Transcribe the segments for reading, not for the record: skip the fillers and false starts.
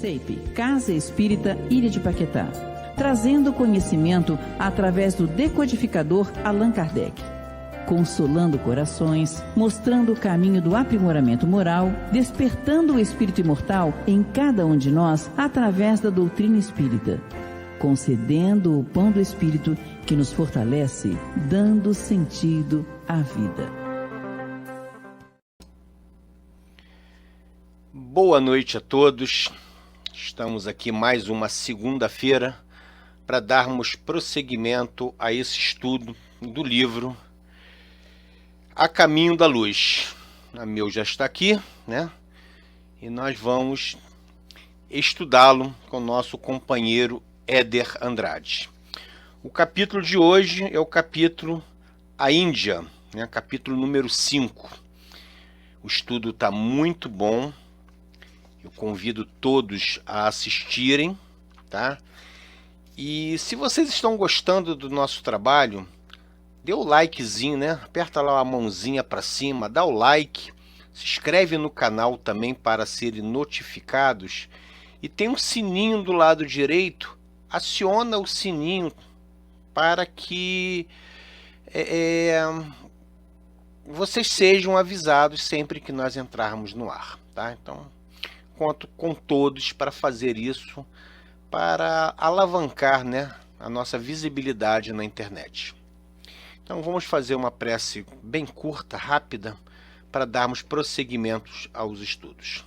CEIP, Casa Espírita Ilha de Paquetá, trazendo conhecimento através do decodificador Allan Kardec, consolando corações, mostrando o caminho do aprimoramento moral, despertando o espírito imortal em cada um de nós através da doutrina espírita, concedendo o pão do espírito que nos fortalece, dando sentido à vida. Boa noite a todos. Estamos aqui mais uma segunda-feira para darmos prosseguimento a esse estudo do livro A Caminho da Luz. A meu já está aqui, né? E nós vamos estudá-lo com o nosso companheiro Éder Andrade. O capítulo de hoje é o capítulo A Índia, né? Capítulo número 5. O estudo está muito bom. Eu convido todos a assistirem, tá? E se vocês estão gostando do nosso trabalho, dê o likezinho, né? Aperta lá a mãozinha para cima, dá o like, se inscreve no canal também para serem notificados e tem um sininho do lado direito, aciona o sininho para que vocês sejam avisados sempre que nós entrarmos no ar, tá? Então, conto com todos para fazer isso, para alavancar, né, a nossa visibilidade na internet. Então vamos fazer uma prece bem curta, rápida, para darmos prosseguimentos aos estudos.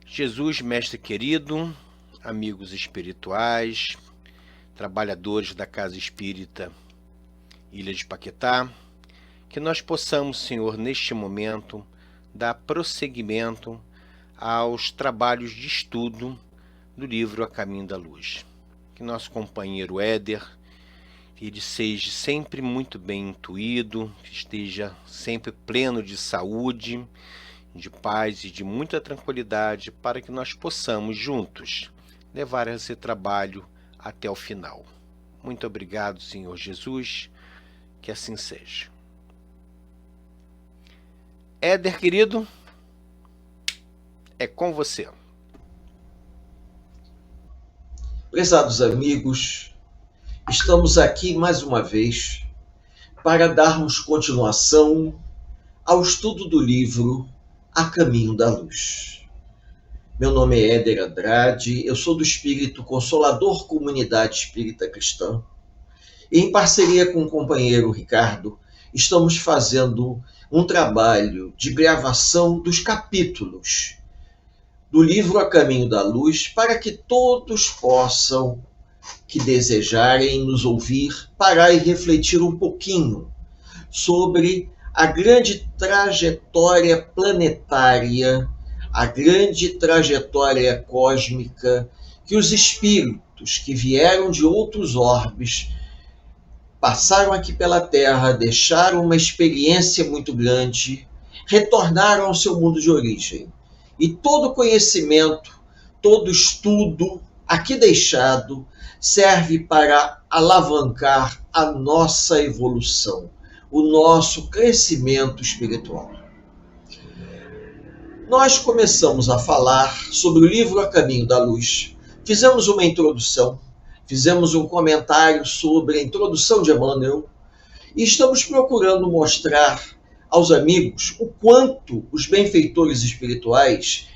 Jesus, mestre querido, amigos espirituais, trabalhadores da Casa Espírita Ilha de Paquetá, que nós possamos, Senhor, neste momento, dar prosseguimento aos trabalhos de estudo do livro A Caminho da Luz. Que nosso companheiro Éder, ele seja sempre muito bem intuído, que esteja sempre pleno de saúde, de paz e de muita tranquilidade, para que nós possamos juntos levar esse trabalho até o final. Muito obrigado, Senhor Jesus, que assim seja. Éder, querido, é com você. Prezados amigos, estamos aqui mais uma vez para darmos continuação ao estudo do livro A Caminho da Luz. Meu nome é Éder Andrade, eu sou do Espírito Consolador Comunidade Espírita Cristã e, em parceria com o companheiro Ricardo, estamos fazendo um trabalho de gravação dos capítulos do livro A Caminho da Luz para que todos possam, que desejarem nos ouvir, parar e refletir um pouquinho sobre a grande trajetória planetária, a grande trajetória cósmica que os espíritos que vieram de outros orbes passaram aqui pela Terra, deixaram uma experiência muito grande, retornaram ao seu mundo de origem. E todo conhecimento, todo estudo aqui deixado serve para alavancar a nossa evolução, o nosso crescimento espiritual. Nós começamos a falar sobre o livro A Caminho da Luz, fizemos uma introdução, fizemos um comentário sobre a introdução de Emmanuel e estamos procurando mostrar aos amigos o quanto os benfeitores espirituais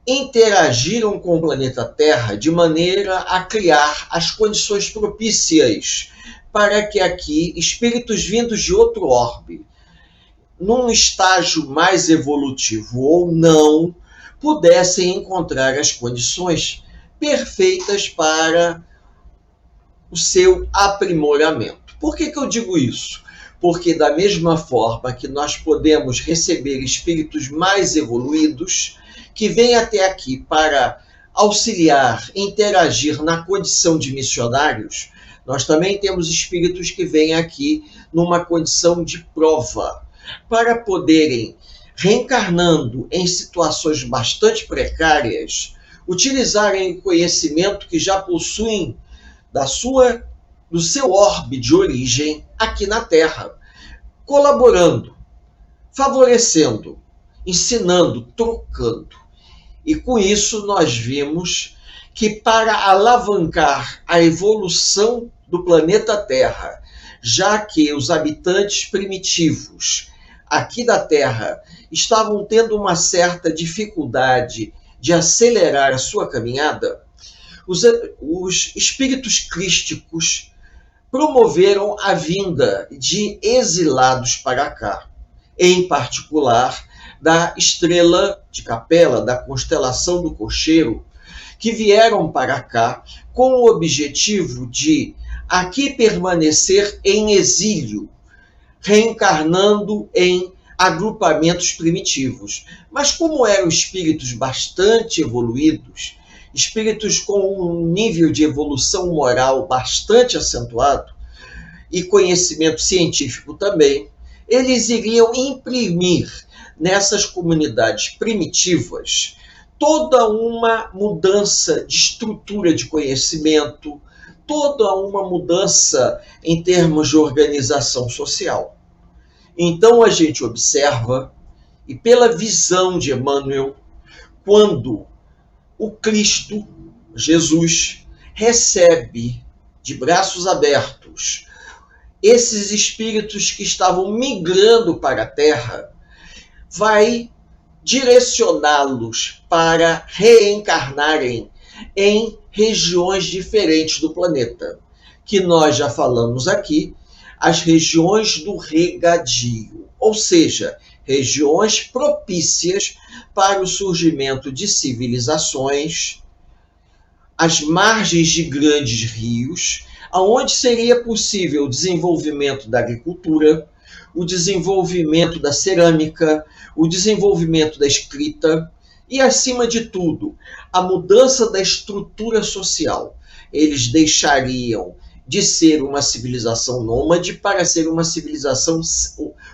interagiram com o planeta Terra de maneira a criar as condições propícias para que aqui espíritos vindos de outro orbe, num estágio mais evolutivo ou não, pudessem encontrar as condições perfeitas para o seu aprimoramento. Por que eu digo isso? Porque da mesma forma que nós podemos receber espíritos mais evoluídos, que vêm até aqui para auxiliar, interagir na condição de missionários, nós também temos espíritos que vêm aqui numa condição de prova, para poderem, reencarnando em situações bastante precárias, utilizarem o conhecimento que já possuem do seu orbe de origem aqui na Terra, colaborando, favorecendo, ensinando, trocando. E com isso nós vimos que para alavancar a evolução do planeta Terra, já que os habitantes primitivos aqui da Terra estavam tendo uma certa dificuldade de acelerar a sua caminhada, os espíritos crísticos promoveram a vinda de exilados para cá, em particular da estrela de Capela, da constelação do Cocheiro, que vieram para cá com o objetivo de aqui permanecer em exílio, reencarnando em agrupamentos primitivos. Mas como eram espíritos bastante evoluídos, espíritos com um nível de evolução moral bastante acentuado e conhecimento científico também, eles iriam imprimir nessas comunidades primitivas toda uma mudança de estrutura de conhecimento, toda uma mudança em termos de organização social. Então a gente observa, e pela visão de Emmanuel, quando o Cristo, Jesus, recebe de braços abertos esses espíritos que estavam migrando para a Terra, vai direcioná-los para reencarnarem em regiões diferentes do planeta, que nós já falamos aqui, as regiões do regadio, ou seja, regiões propícias para o surgimento de civilizações, às margens de grandes rios, onde seria possível o desenvolvimento da agricultura, o desenvolvimento da cerâmica, o desenvolvimento da escrita e, acima de tudo, a mudança da estrutura social. Eles deixariam de ser uma civilização nômade para ser uma civilização,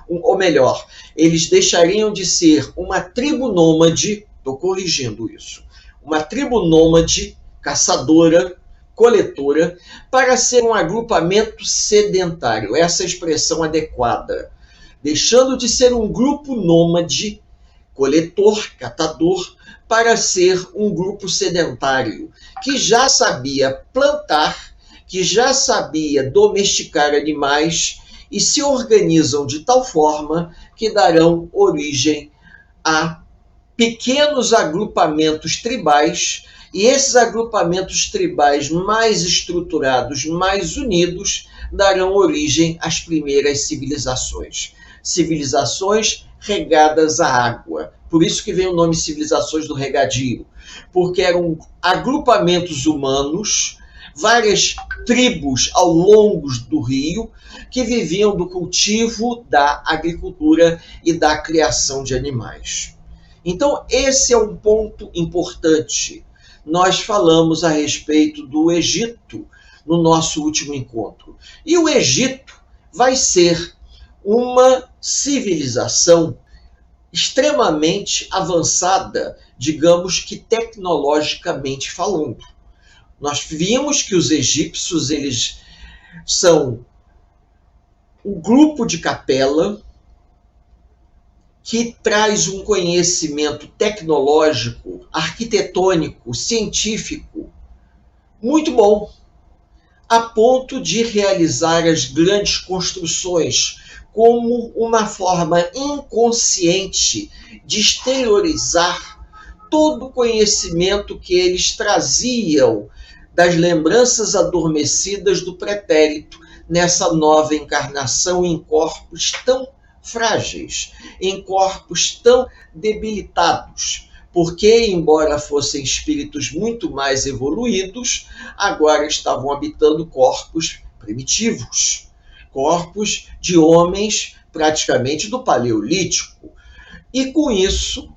ou melhor, eles deixariam de ser uma tribo nômade, estou corrigindo isso, uma tribo nômade, caçadora, coletora, para ser um agrupamento sedentário, essa é a expressão adequada, deixando de ser um grupo nômade, coletor, catador, para ser um grupo sedentário, que já sabia plantar, que já sabia domesticar animais e se organizam de tal forma que darão origem a pequenos agrupamentos tribais, e esses agrupamentos tribais mais estruturados, mais unidos, darão origem às primeiras civilizações. Civilizações regadas à água. Por isso que vem o nome civilizações do regadio, porque eram agrupamentos humanos, várias tribos ao longo do rio, que viviam do cultivo, da agricultura e da criação de animais. Então, esse é um ponto importante. Nós falamos a respeito do Egito no nosso último encontro. E o Egito vai ser uma civilização extremamente avançada, digamos que tecnologicamente falando. Nós vimos que os egípcios, eles são um grupo de Capela que traz um conhecimento tecnológico, arquitetônico, científico muito bom, a ponto de realizar as grandes construções como uma forma inconsciente de exteriorizar todo o conhecimento que eles traziam das lembranças adormecidas do pretérito nessa nova encarnação em corpos tão frágeis, em corpos tão debilitados, porque, embora fossem espíritos muito mais evoluídos, agora estavam habitando corpos primitivos, corpos de homens praticamente do Paleolítico. E com isso,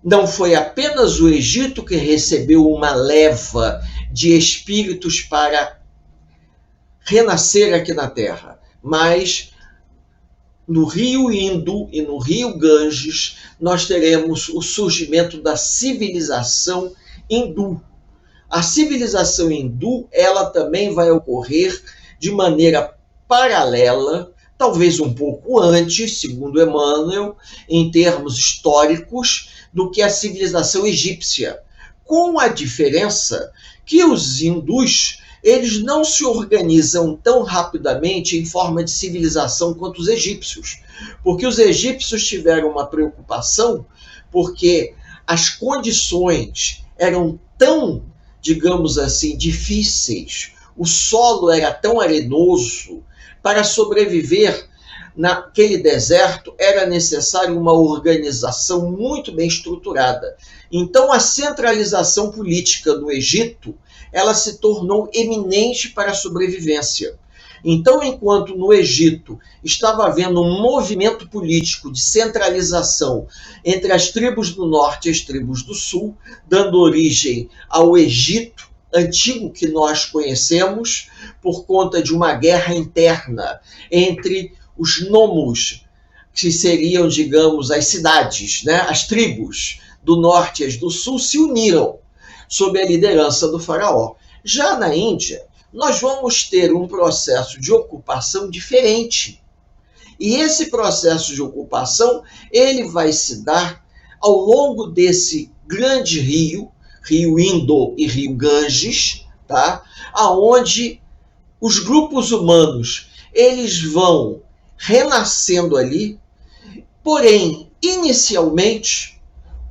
não foi apenas o Egito que recebeu uma leva de espíritos para renascer aqui na Terra, mas no rio Indo e no rio Ganges, nós teremos o surgimento da civilização hindu. A civilização hindu, ela também vai ocorrer de maneira paralela, talvez um pouco antes, segundo Emmanuel, em termos históricos, do que a civilização egípcia. com a diferença que os hindus, eles não se organizam tão rapidamente em forma de civilização quanto os egípcios, porque os egípcios tiveram uma preocupação, porque as condições eram tão, digamos assim, difíceis, o solo era tão arenoso, para sobreviver naquele deserto era necessário uma organização muito bem estruturada. Então a centralização política do Egito, ela se tornou eminente para a sobrevivência. Então, enquanto no Egito estava havendo um movimento político de centralização entre as tribos do norte e as tribos do sul, dando origem ao Egito antigo que nós conhecemos, por conta de uma guerra interna entre os nomos, que seriam, digamos, as cidades, né? As tribos do norte e as do sul se uniram sob a liderança do faraó. Já na Índia, nós vamos ter um processo de ocupação diferente. E esse processo de ocupação, ele vai se dar ao longo desse grande rio Indo e rio Ganges, tá? Aonde os grupos humanos, eles vão renascendo ali, porém, inicialmente,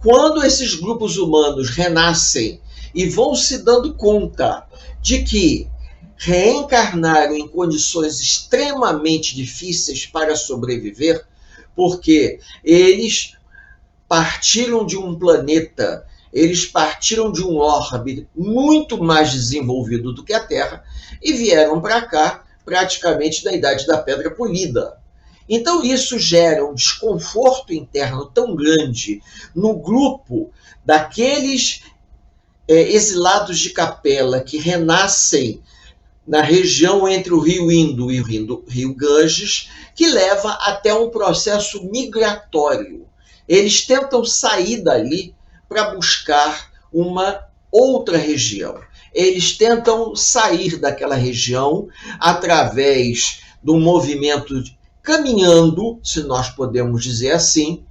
quando esses grupos humanos renascem e vão se dando conta de que reencarnaram em condições extremamente difíceis para sobreviver, porque eles partiram de um planeta, eles partiram de um orbe muito mais desenvolvido do que a Terra e vieram para cá praticamente da Idade da Pedra Polida. Então isso gera um desconforto interno tão grande no grupo daqueles exilados de capela que renascem na região entre o rio Indo e o rio Ganges, que leva até um processo migratório. Eles tentam sair dali para buscar uma outra região. Eles tentam sair daquela região através do movimento caminhando, se nós podemos dizer assim,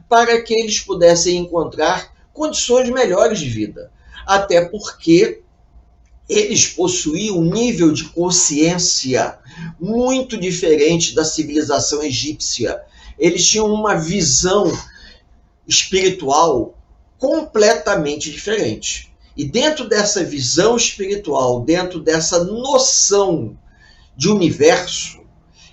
para que eles pudessem encontrar condições melhores de vida. Até porque eles possuíam um nível de consciência muito diferente da civilização egípcia. Eles tinham uma visão espiritual completamente diferente. E dentro dessa visão espiritual, dentro dessa noção de universo,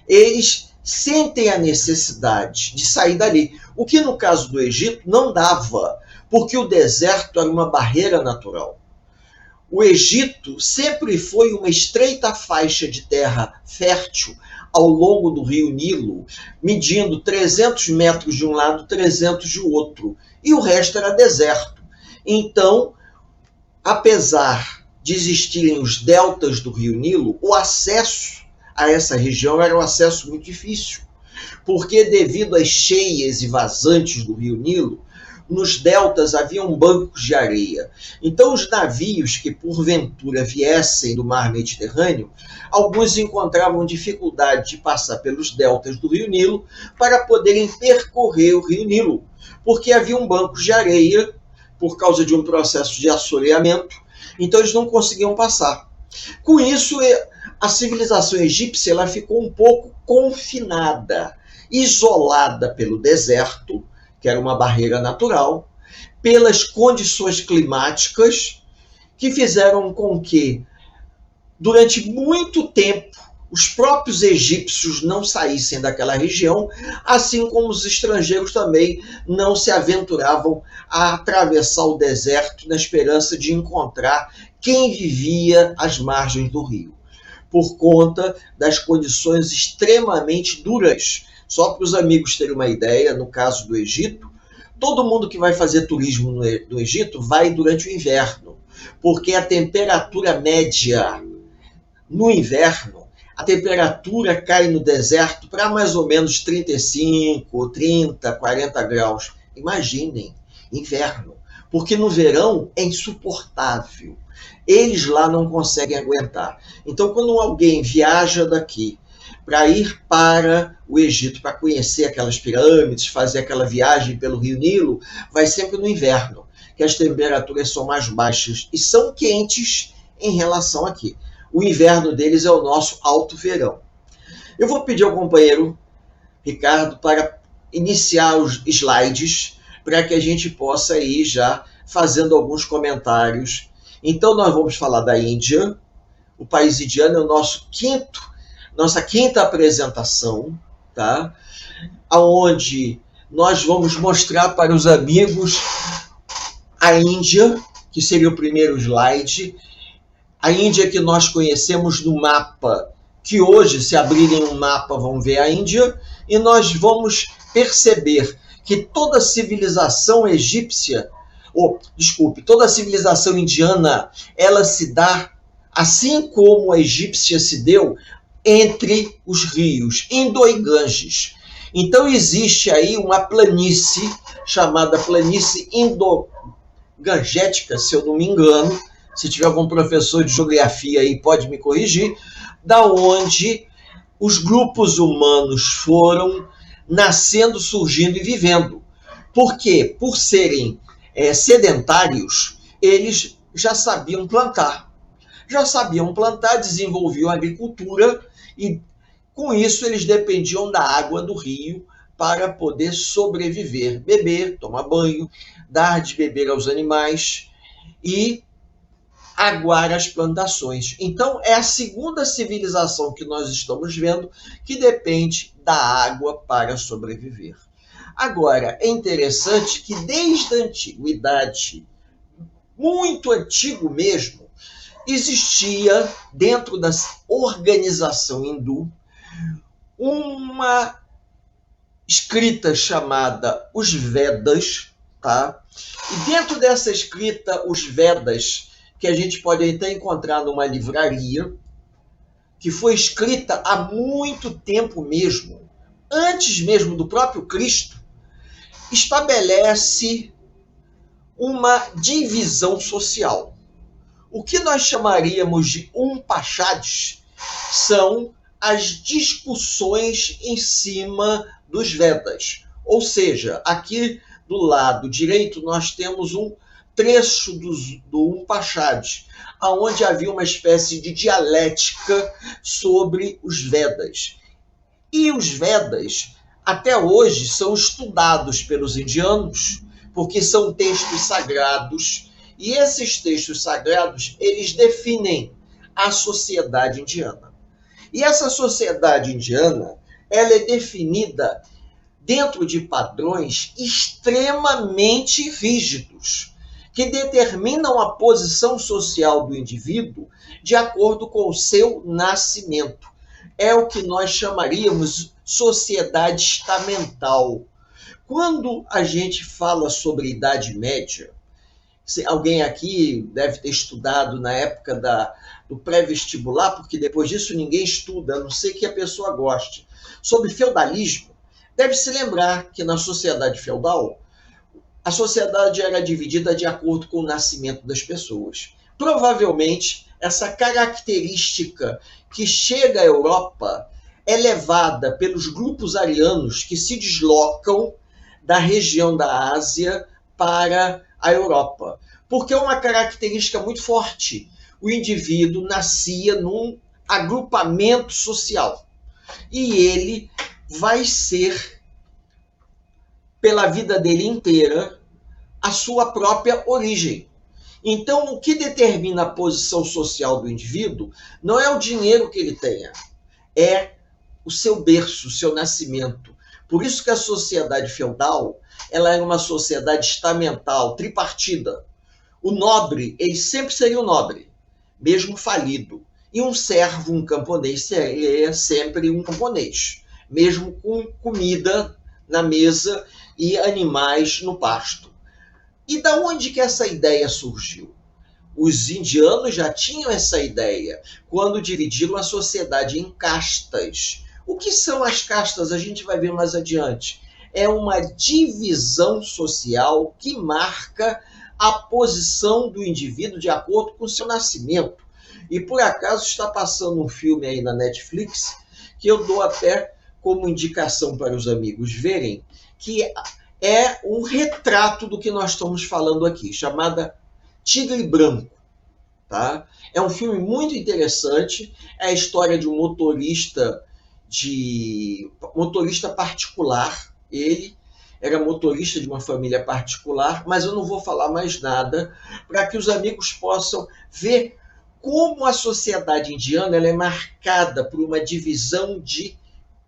eles sentem a necessidade de sair dali. O que no caso do Egito não dava, porque o deserto era uma barreira natural. O Egito sempre foi uma estreita faixa de terra fértil ao longo do rio Nilo, medindo 300 metros de um lado, 300 de outro, e o resto era deserto. Então, apesar de existirem os deltas do rio Nilo, o acesso a essa região era um acesso muito difícil, porque devido às cheias e vazantes do rio Nilo, nos deltas haviam bancos de areia. Então os navios que porventura viessem do mar Mediterrâneo, alguns encontravam dificuldade de passar pelos deltas do rio Nilo para poderem percorrer o rio Nilo, porque haviam bancos de areia por causa de um processo de assoreamento, então eles não conseguiam passar. Com isso, a civilização egípcia ela ficou um pouco confinada, isolada pelo deserto, que era uma barreira natural, pelas condições climáticas que fizeram com que, durante muito tempo, os próprios egípcios não saíssem daquela região, assim como os estrangeiros também não se aventuravam a atravessar o deserto na esperança de encontrar quem vivia às margens do rio, por conta das condições extremamente duras. Só para os amigos terem uma ideia, no caso do Egito, todo mundo que vai fazer turismo no Egito vai durante o inverno, porque a temperatura média no inverno, a temperatura cai no deserto para mais ou menos 35, 30, 40 graus. Imaginem, inverno, porque no verão é insuportável. Eles lá não conseguem aguentar. Então, quando alguém viaja daqui para ir para o Egito, para conhecer aquelas pirâmides, fazer aquela viagem pelo rio Nilo, vai sempre no inverno, que as temperaturas são mais baixas e são quentes em relação aqui. O inverno deles é o nosso alto verão. Eu vou pedir ao companheiro Ricardo para iniciar os slides para que a gente possa ir já fazendo alguns comentários. Então nós vamos falar da Índia. O país indiano é o nossa quinta apresentação, tá? Onde nós vamos mostrar para os amigos a Índia, que seria o primeiro slide. A Índia que nós conhecemos no mapa, que hoje, se abrirem um mapa, vão ver a Índia, e nós vamos perceber que toda a civilização egípcia, toda a civilização indiana, ela se dá, assim como a egípcia se deu, entre os rios Indo e Ganges. Então existe aí uma planície, chamada planície Indo-Gangética, se eu não me engano. Se tiver algum professor de geografia aí, pode me corrigir, da onde os grupos humanos foram nascendo, surgindo e vivendo. Por quê? Por serem sedentários, eles já sabiam plantar. Desenvolviam a agricultura e, com isso, eles dependiam da água do rio para poder sobreviver, beber, tomar banho, dar de beber aos animais e aguar as plantações. Então, é a segunda civilização que nós estamos vendo que depende da água para sobreviver. Agora, é interessante que desde a antiguidade, muito antigo mesmo, existia dentro da organização hindu uma escrita chamada os Vedas, tá? E dentro dessa escrita, os Vedas, que a gente pode até encontrar numa livraria, que foi escrita há muito tempo mesmo, antes mesmo do próprio Cristo, estabelece uma divisão social. O que nós chamaríamos de Upanishads são as discussões em cima dos Vedas. Ou seja, aqui do lado direito nós temos um trecho do Upanishads, onde havia uma espécie de dialética sobre os Vedas. E os Vedas, até hoje, são estudados pelos indianos, porque são textos sagrados, e esses textos sagrados, eles definem a sociedade indiana. E essa sociedade indiana, ela é definida dentro de padrões extremamente rígidos, que determinam a posição social do indivíduo de acordo com o seu nascimento. É o que nós chamaríamos sociedade estamental. Quando a gente fala sobre Idade Média, alguém aqui deve ter estudado na época do pré-vestibular, porque depois disso ninguém estuda, a não ser que a pessoa goste, sobre feudalismo, deve se lembrar que na sociedade feudal, a sociedade era dividida de acordo com o nascimento das pessoas. Provavelmente, essa característica que chega à Europa é levada pelos grupos arianos que se deslocam da região da Ásia para a Europa. Porque é uma característica muito forte. O indivíduo nascia num agrupamento social. E ele vai ser, pela vida dele inteira, a sua própria origem. Então, o que determina a posição social do indivíduo não é o dinheiro que ele tenha, é o seu berço, o seu nascimento. Por isso que a sociedade feudal, ela era uma sociedade estamental, tripartida. O nobre, ele sempre seria o nobre, mesmo falido. E um servo, um camponês, é sempre um camponês, mesmo com comida na mesa e animais no pasto. E da onde que essa ideia surgiu? Os indianos já tinham essa ideia quando dividiram a sociedade em castas. O que são as castas? A gente vai ver mais adiante. É uma divisão social que marca a posição do indivíduo de acordo com o seu nascimento. E por acaso está passando um filme aí na Netflix que eu dou até como indicação para os amigos verem, que é um retrato do que nós estamos falando aqui, chamada Tigre Branco. Tá? É um filme muito interessante, é a história de um motorista particular. Ele era motorista de uma família particular, mas eu não vou falar mais nada para que os amigos possam ver como a sociedade indiana ela é marcada por uma divisão de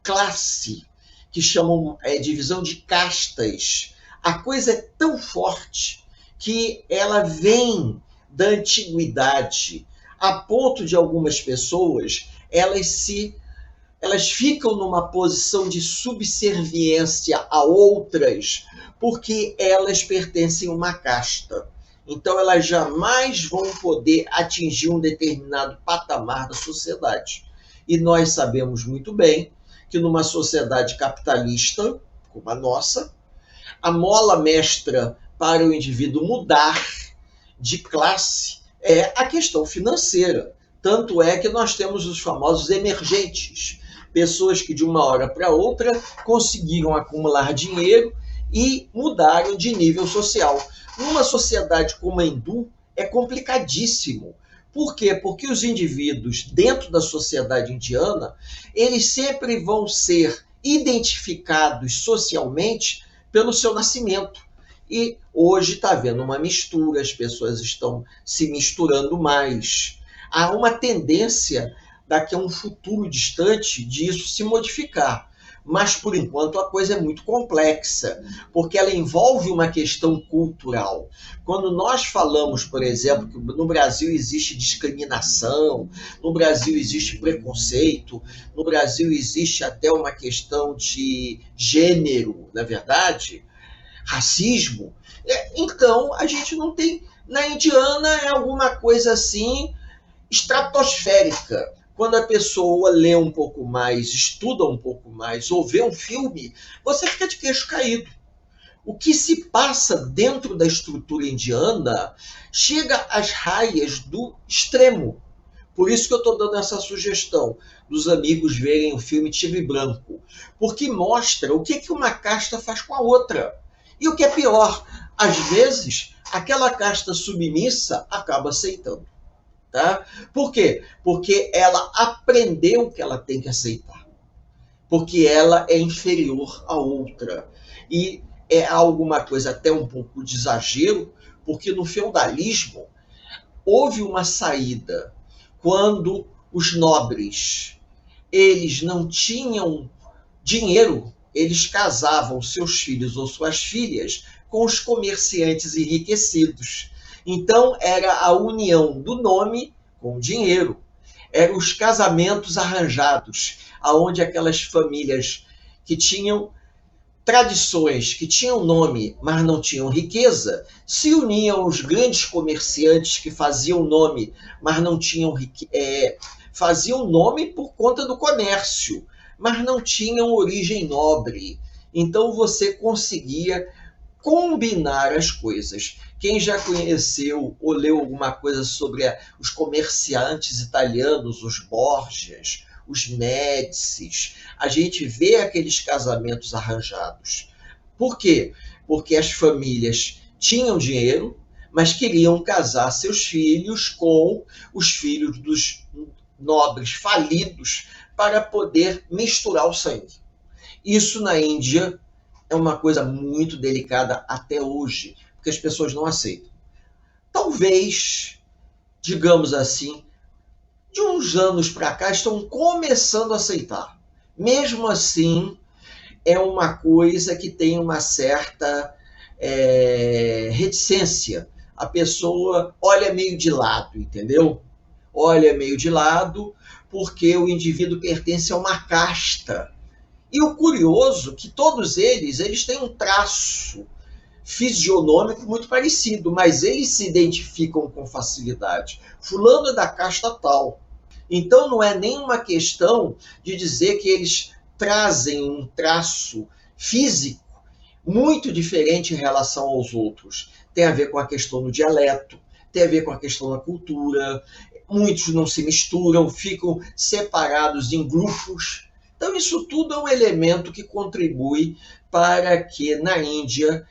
classe, que chamam divisão de castas. A coisa é tão forte que ela vem da antiguidade, a ponto de algumas pessoas elas ficam numa posição de subserviência a outras porque elas pertencem a uma casta. Então elas jamais vão poder atingir um determinado patamar da sociedade. E nós sabemos muito bem que numa sociedade capitalista como a nossa, a mola mestra para o indivíduo mudar de classe é a questão financeira. Tanto é que nós temos os famosos emergentes, pessoas que de uma hora para outra conseguiram acumular dinheiro e mudaram de nível social. Numa sociedade como a hindu, é complicadíssimo. Por quê? Porque os indivíduos dentro da sociedade indiana, eles sempre vão ser identificados socialmente pelo seu nascimento. E hoje está havendo uma mistura, as pessoas estão se misturando mais. Há uma tendência, daqui a um futuro distante, disso se modificar. Mas, por enquanto, a coisa é muito complexa, porque ela envolve uma questão cultural. Quando nós falamos, por exemplo, que no Brasil existe discriminação, no Brasil existe preconceito, no Brasil existe até uma questão de gênero, na verdade, racismo, então a gente não tem... Na indiana é alguma coisa assim estratosférica. Quando a pessoa lê um pouco mais, estuda um pouco mais, ou vê um filme, você fica de queixo caído. O que se passa dentro da estrutura indiana chega às raias do extremo. Por isso que eu estou dando essa sugestão dos amigos verem o filme Tigre Branco, porque mostra o que uma casta faz com a outra. E o que é pior, às vezes, aquela casta submissa acaba aceitando. Tá? Por quê? Porque ela aprendeu que ela tem que aceitar. Porque ela é inferior à outra. E é alguma coisa até um pouco de exagero, porque no feudalismo houve uma saída quando os nobres eles não tinham dinheiro, eles casavam seus filhos ou suas filhas com os comerciantes enriquecidos. Então, era a união do nome com o dinheiro. Eram os casamentos arranjados, onde aquelas famílias que tinham tradições, que tinham nome, mas não tinham riqueza, se uniam aos grandes comerciantes que faziam nome, mas não tinham faziam nome por conta do comércio, mas não tinham origem nobre. Então, você conseguia combinar as coisas. Quem já conheceu ou leu alguma coisa sobre os comerciantes italianos, os Borgias, os Médicis, a gente vê aqueles casamentos arranjados. Por quê? Porque as famílias tinham dinheiro, mas queriam casar seus filhos com os filhos dos nobres falidos para poder misturar o sangue. Isso na Índia é uma coisa muito delicada até hoje, porque as pessoas não aceitam. Talvez, digamos assim, de uns anos para cá estão começando a aceitar. Mesmo assim, é uma coisa que tem uma certa reticência. A pessoa olha meio de lado, entendeu? Olha meio de lado porque o indivíduo pertence a uma casta. E o curioso é que todos eles têm um traço fisionômico muito parecido, mas eles se identificam com facilidade. Fulano é da casta tal. Então não é nenhuma questão de dizer que eles trazem um traço físico muito diferente em relação aos outros. Tem a ver com a questão do dialeto, tem a ver com a questão da cultura. Muitos não se misturam, ficam separados em grupos, Então, isso tudo é um elemento que contribui para que na Índia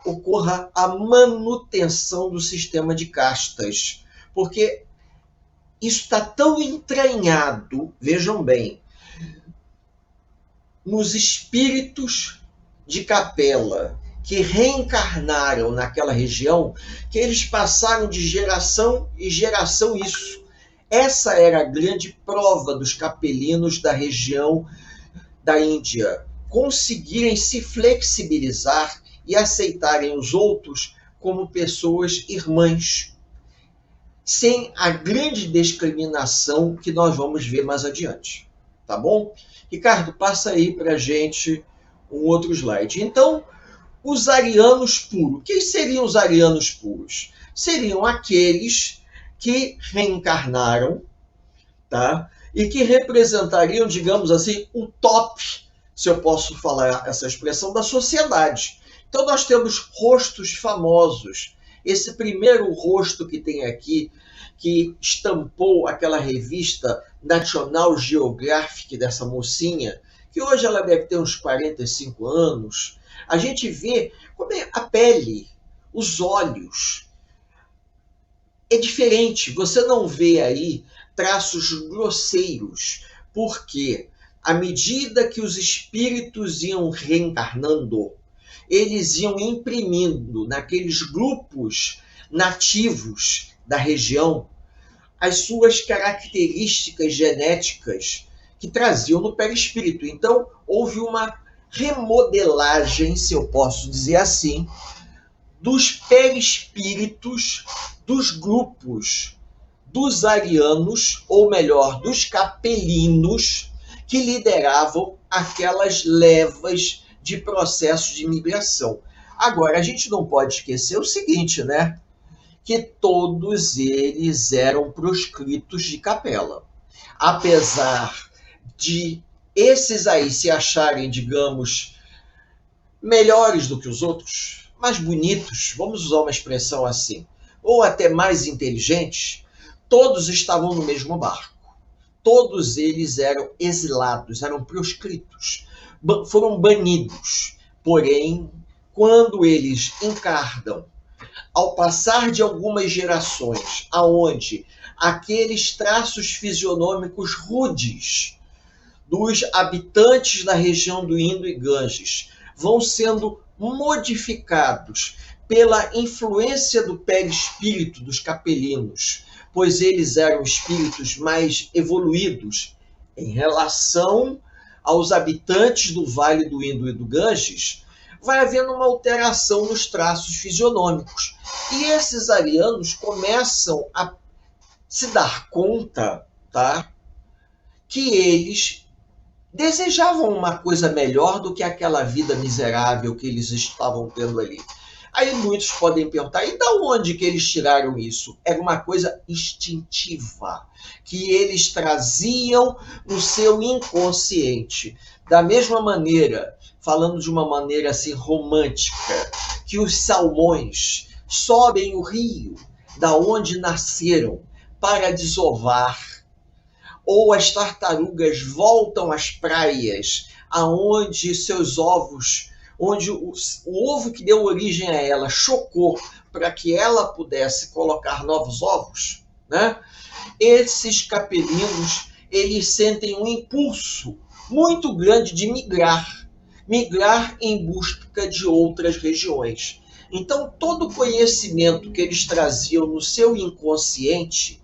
ocorra a manutenção do sistema de castas, porque isso está tão entranhado, vejam bem, nos espíritos de capela que reencarnaram naquela região, que eles passaram de geração em geração isso. Essa era a grande prova dos capelinos da região da Índia, conseguirem se flexibilizar e aceitarem os outros como pessoas irmãs, sem a grande discriminação que nós vamos ver mais adiante. Tá bom? Ricardo, passa aí para a gente um outro slide. Então, os arianos puros. Quem seriam os arianos puros? Seriam aqueles que reencarnaram, tá? E que representariam, digamos assim, o top, se eu posso falar essa expressão, da sociedade. Então nós temos rostos famosos. Esse primeiro rosto que tem aqui, que estampou aquela revista National Geographic dessa mocinha, que hoje ela deve ter uns 45 anos, a gente vê como é a pele, os olhos. É diferente, você não vê aí traços grosseiros, porque à medida que os espíritos iam reencarnando, eles iam imprimindo naqueles grupos nativos da região as suas características genéticas que traziam no perispírito. Então, houve uma remodelagem, se eu posso dizer assim, dos perispíritos dos grupos dos arianos, ou melhor, dos capelinos, que lideravam aquelas levas de processo de migração. Agora, a gente não pode esquecer o seguinte, né? Que todos eles eram proscritos de capela. Apesar de esses aí se acharem, digamos, melhores do que os outros, mais bonitos, vamos usar uma expressão assim, ou até mais inteligentes, todos estavam no mesmo barco. Todos eles eram exilados, eram proscritos, foram banidos. Porém, quando eles encarnam, ao passar de algumas gerações, aonde aqueles traços fisionômicos rudes dos habitantes da região do Indo e Ganges vão sendo modificados pela influência do perispírito dos capelinos, pois eles eram espíritos mais evoluídos em relação aos habitantes do Vale do Indo e do Ganges, vai havendo uma alteração nos traços fisionômicos. E esses arianos começam a se dar conta, tá, que eles desejavam uma coisa melhor do que aquela vida miserável que eles estavam tendo ali. Aí muitos podem perguntar, e da onde que eles tiraram isso? Era uma coisa instintiva, que eles traziam no seu inconsciente. Da mesma maneira, falando de uma maneira assim romântica, que os salmões sobem o rio da onde nasceram para desovar, ou as tartarugas voltam às praias aonde seus ovos, onde o ovo que deu origem a ela chocou para que ela pudesse colocar novos ovos, né? Esses capelinos, eles sentem um impulso muito grande de migrar em busca de outras regiões. Então, todo o conhecimento que eles traziam no seu inconsciente,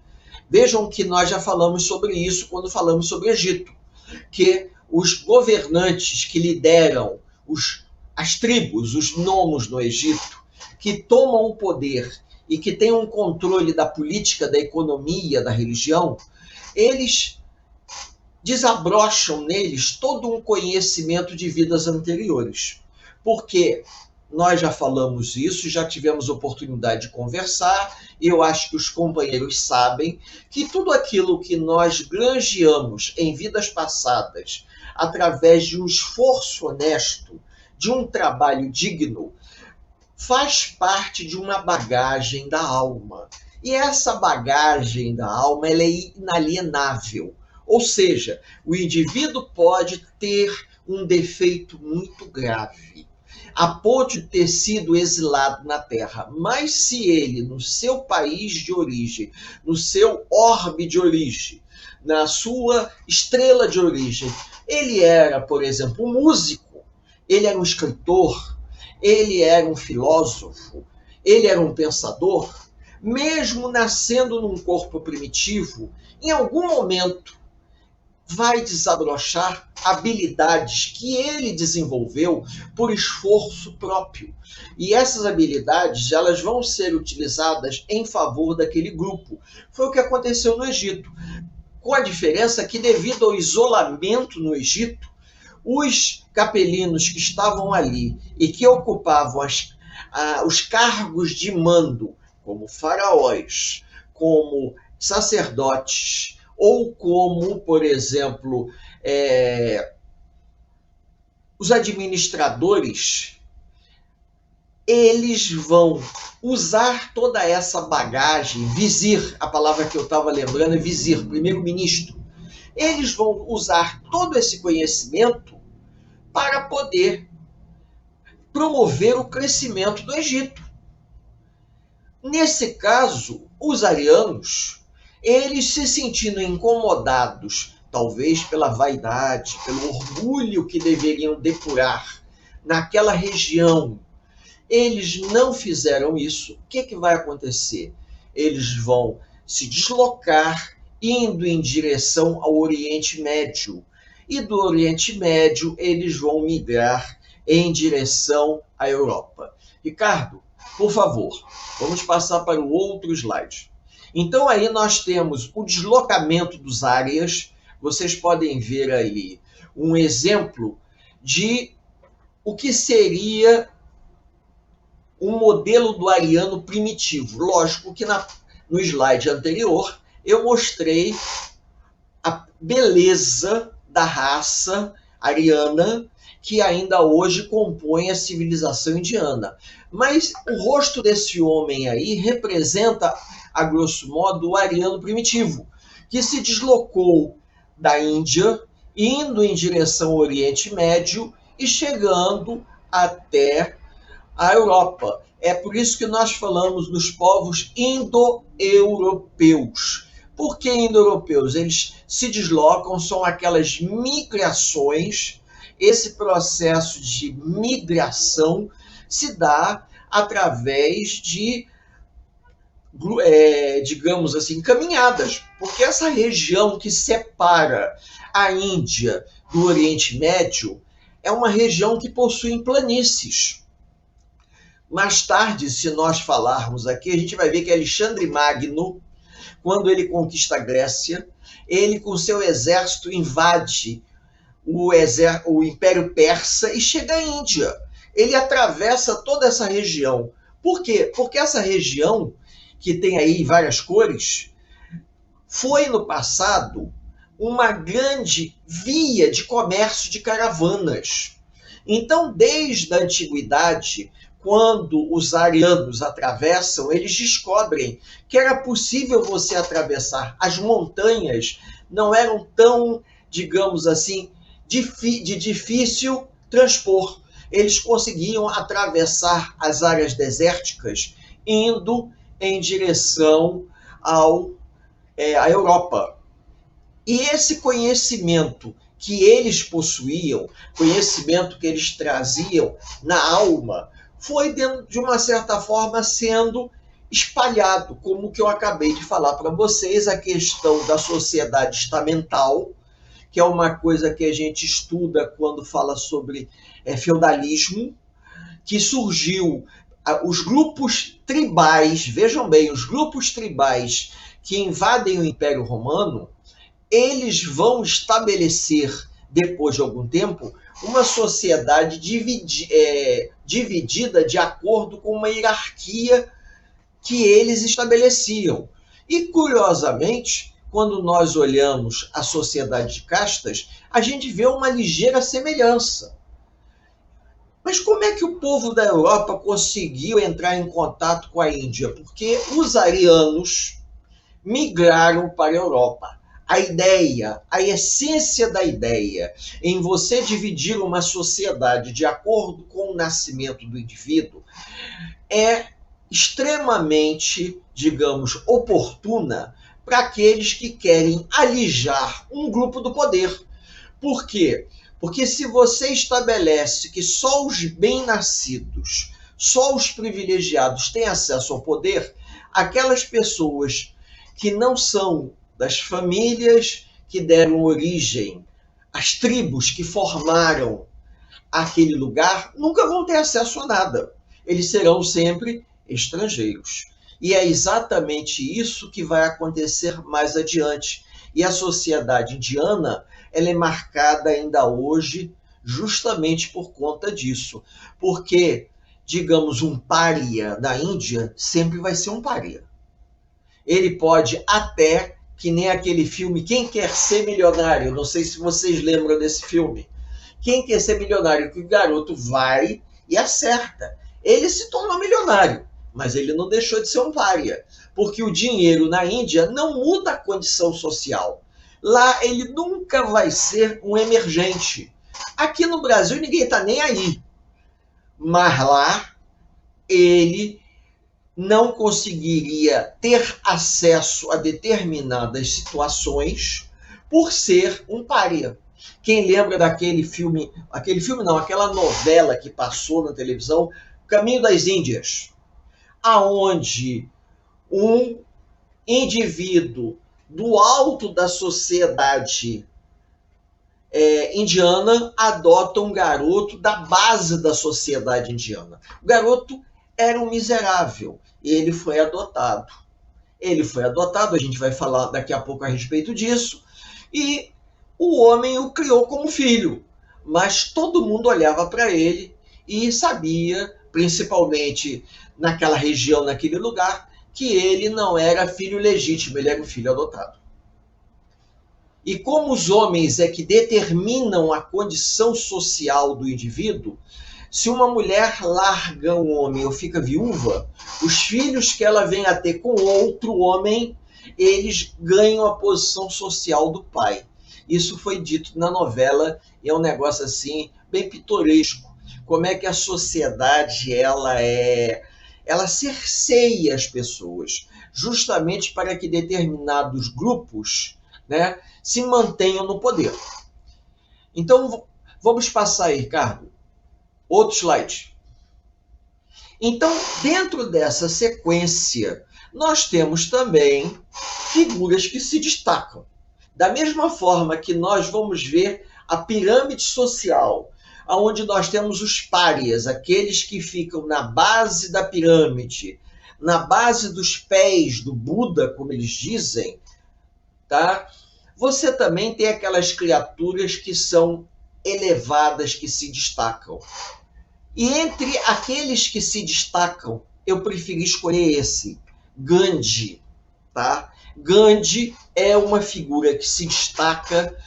vejam que nós já falamos sobre isso quando falamos sobre o Egito, que os governantes que lideram as tribos, os nomos no Egito, que tomam o poder e que têm um controle da política, da economia, da religião, eles desabrocham neles todo um conhecimento de vidas anteriores. Porque nós já falamos isso, já tivemos oportunidade de conversar, e eu acho que os companheiros sabem que tudo aquilo que nós granjeamos em vidas passadas, através de um esforço honesto, de um trabalho digno, faz parte de uma bagagem da alma. E essa bagagem da alma, ela é inalienável. Ou seja, o indivíduo pode ter um defeito muito grave, a ponto de ter sido exilado na Terra. Mas se ele, no seu país de origem, no seu orbe de origem, na sua estrela de origem, ele era, por exemplo, um músico, ele era um escritor, ele era um filósofo, ele era um pensador, mesmo nascendo num corpo primitivo, em algum momento vai desabrochar habilidades que ele desenvolveu por esforço próprio. E essas habilidades, elas vão ser utilizadas em favor daquele grupo. Foi o que aconteceu no Egito. Com a diferença que, devido ao isolamento no Egito, os capelinos que estavam ali e que ocupavam os cargos de mando, como faraós, como sacerdotes, ou como, por exemplo, os administradores, eles vão usar toda essa bagagem, vizir, a palavra que eu estava lembrando é vizir, primeiro-ministro. Eles vão usar todo esse conhecimento para poder promover o crescimento do Egito. Nesse caso, os arianos, eles se sentindo incomodados, talvez pela vaidade, pelo orgulho que deveriam depurar naquela região, eles não fizeram isso. O que vai acontecer? Eles vão se deslocar, indo em direção ao Oriente Médio. E do Oriente Médio, eles vão migrar em direção à Europa. Ricardo, por favor, vamos passar para o outro slide. Então, aí nós temos o deslocamento dos áreas. Vocês podem ver aí um exemplo de o que seria um modelo do ariano primitivo. Lógico que no slide anterior eu mostrei a beleza da raça ariana que ainda hoje compõe a civilização indiana. Mas o rosto desse homem aí representa, a grosso modo, o ariano primitivo, que se deslocou da Índia, indo em direção ao Oriente Médio e chegando até a Europa. É por isso que nós falamos dos povos indo-europeus. Por que indo-europeus? Eles se deslocam, são aquelas migrações. Esse processo de migração se dá através de, digamos assim, caminhadas, porque essa região que separa a Índia do Oriente Médio é uma região que possui planícies. Mais tarde, se nós falarmos aqui, a gente vai ver que Alexandre Magno, quando ele conquista a Grécia, ele com seu exército invade o Império Persa e chega à Índia. Ele atravessa toda essa região. Por quê? Porque essa região, que tem aí várias cores, foi no passado uma grande via de comércio de caravanas. Então, desde a antiguidade, quando os arianos atravessam, eles descobrem que era possível você atravessar. As montanhas não eram tão, digamos assim, de difícil transpor. Eles conseguiam atravessar as áreas desérticas indo em direção à Europa. E esse conhecimento que eles possuíam, conhecimento que eles traziam na alma, foi, de uma certa forma, sendo espalhado, como que eu acabei de falar para vocês, a questão da sociedade estamental, que é uma coisa que a gente estuda quando fala sobre feudalismo, que surgiu, os grupos tribais, vejam bem, os grupos tribais que invadem o Império Romano, eles vão estabelecer, depois de algum tempo, uma sociedade dividida de acordo com uma hierarquia que eles estabeleciam. E, curiosamente, quando nós olhamos a sociedade de castas, a gente vê uma ligeira semelhança. Mas como é que o povo da Europa conseguiu entrar em contato com a Índia? Porque os arianos migraram para a Europa. a ideia, a essência da ideia em você dividir uma sociedade de acordo com o nascimento do indivíduo é extremamente, digamos, oportuna para aqueles que querem alijar um grupo do poder. Por quê? Porque se você estabelece que só os bem-nascidos, só os privilegiados têm acesso ao poder, aquelas pessoas que não são das famílias que deram origem, as tribos que formaram aquele lugar, nunca vão ter acesso a nada. Eles serão sempre estrangeiros. E é exatamente isso que vai acontecer mais adiante. E a sociedade indiana, ela é marcada ainda hoje justamente por conta disso. Porque, digamos, um pária da Índia sempre vai ser um pária. Ele pode até, que nem aquele filme Quem Quer Ser Milionário, não sei se vocês lembram desse filme. Quem Quer Ser Milionário, que o garoto vai e acerta. Ele se tornou milionário, mas ele não deixou de ser um pária, porque o dinheiro na Índia não muda a condição social. Lá ele nunca vai ser um emergente. Aqui no Brasil ninguém está nem aí, mas lá ele não conseguiria ter acesso a determinadas situações por ser um pária. Quem lembra daquele filme não, aquela novela que passou na televisão, Caminho das Índias, aonde um indivíduo do alto da sociedade indiana adota um garoto da base da sociedade indiana. O garoto era um miserável e ele foi adotado. A gente vai falar daqui a pouco a respeito disso, e o homem o criou como filho, mas todo mundo olhava para ele e sabia, principalmente naquela região, naquele lugar, que ele não era filho legítimo, ele era um filho adotado. E como os homens é que determinam a condição social do indivíduo, se uma mulher larga um homem ou fica viúva, os filhos que ela vem a ter com outro homem, eles ganham a posição social do pai. Isso foi dito na novela e é um negócio assim bem pitoresco. Como é que a sociedade ela cerceia as pessoas, justamente para que determinados grupos, né, se mantenham no poder. Então, vamos passar aí, Ricardo. Outro slide. Então, dentro dessa sequência, nós temos também figuras que se destacam. Da mesma forma que nós vamos ver a pirâmide social, onde nós temos os párias, aqueles que ficam na base da pirâmide, na base dos pés do Buda, como eles dizem, tá? Você também tem aquelas criaturas que são elevadas, que se destacam. E entre aqueles que se destacam, eu preferi escolher esse, Gandhi, tá? Gandhi é uma figura que se destaca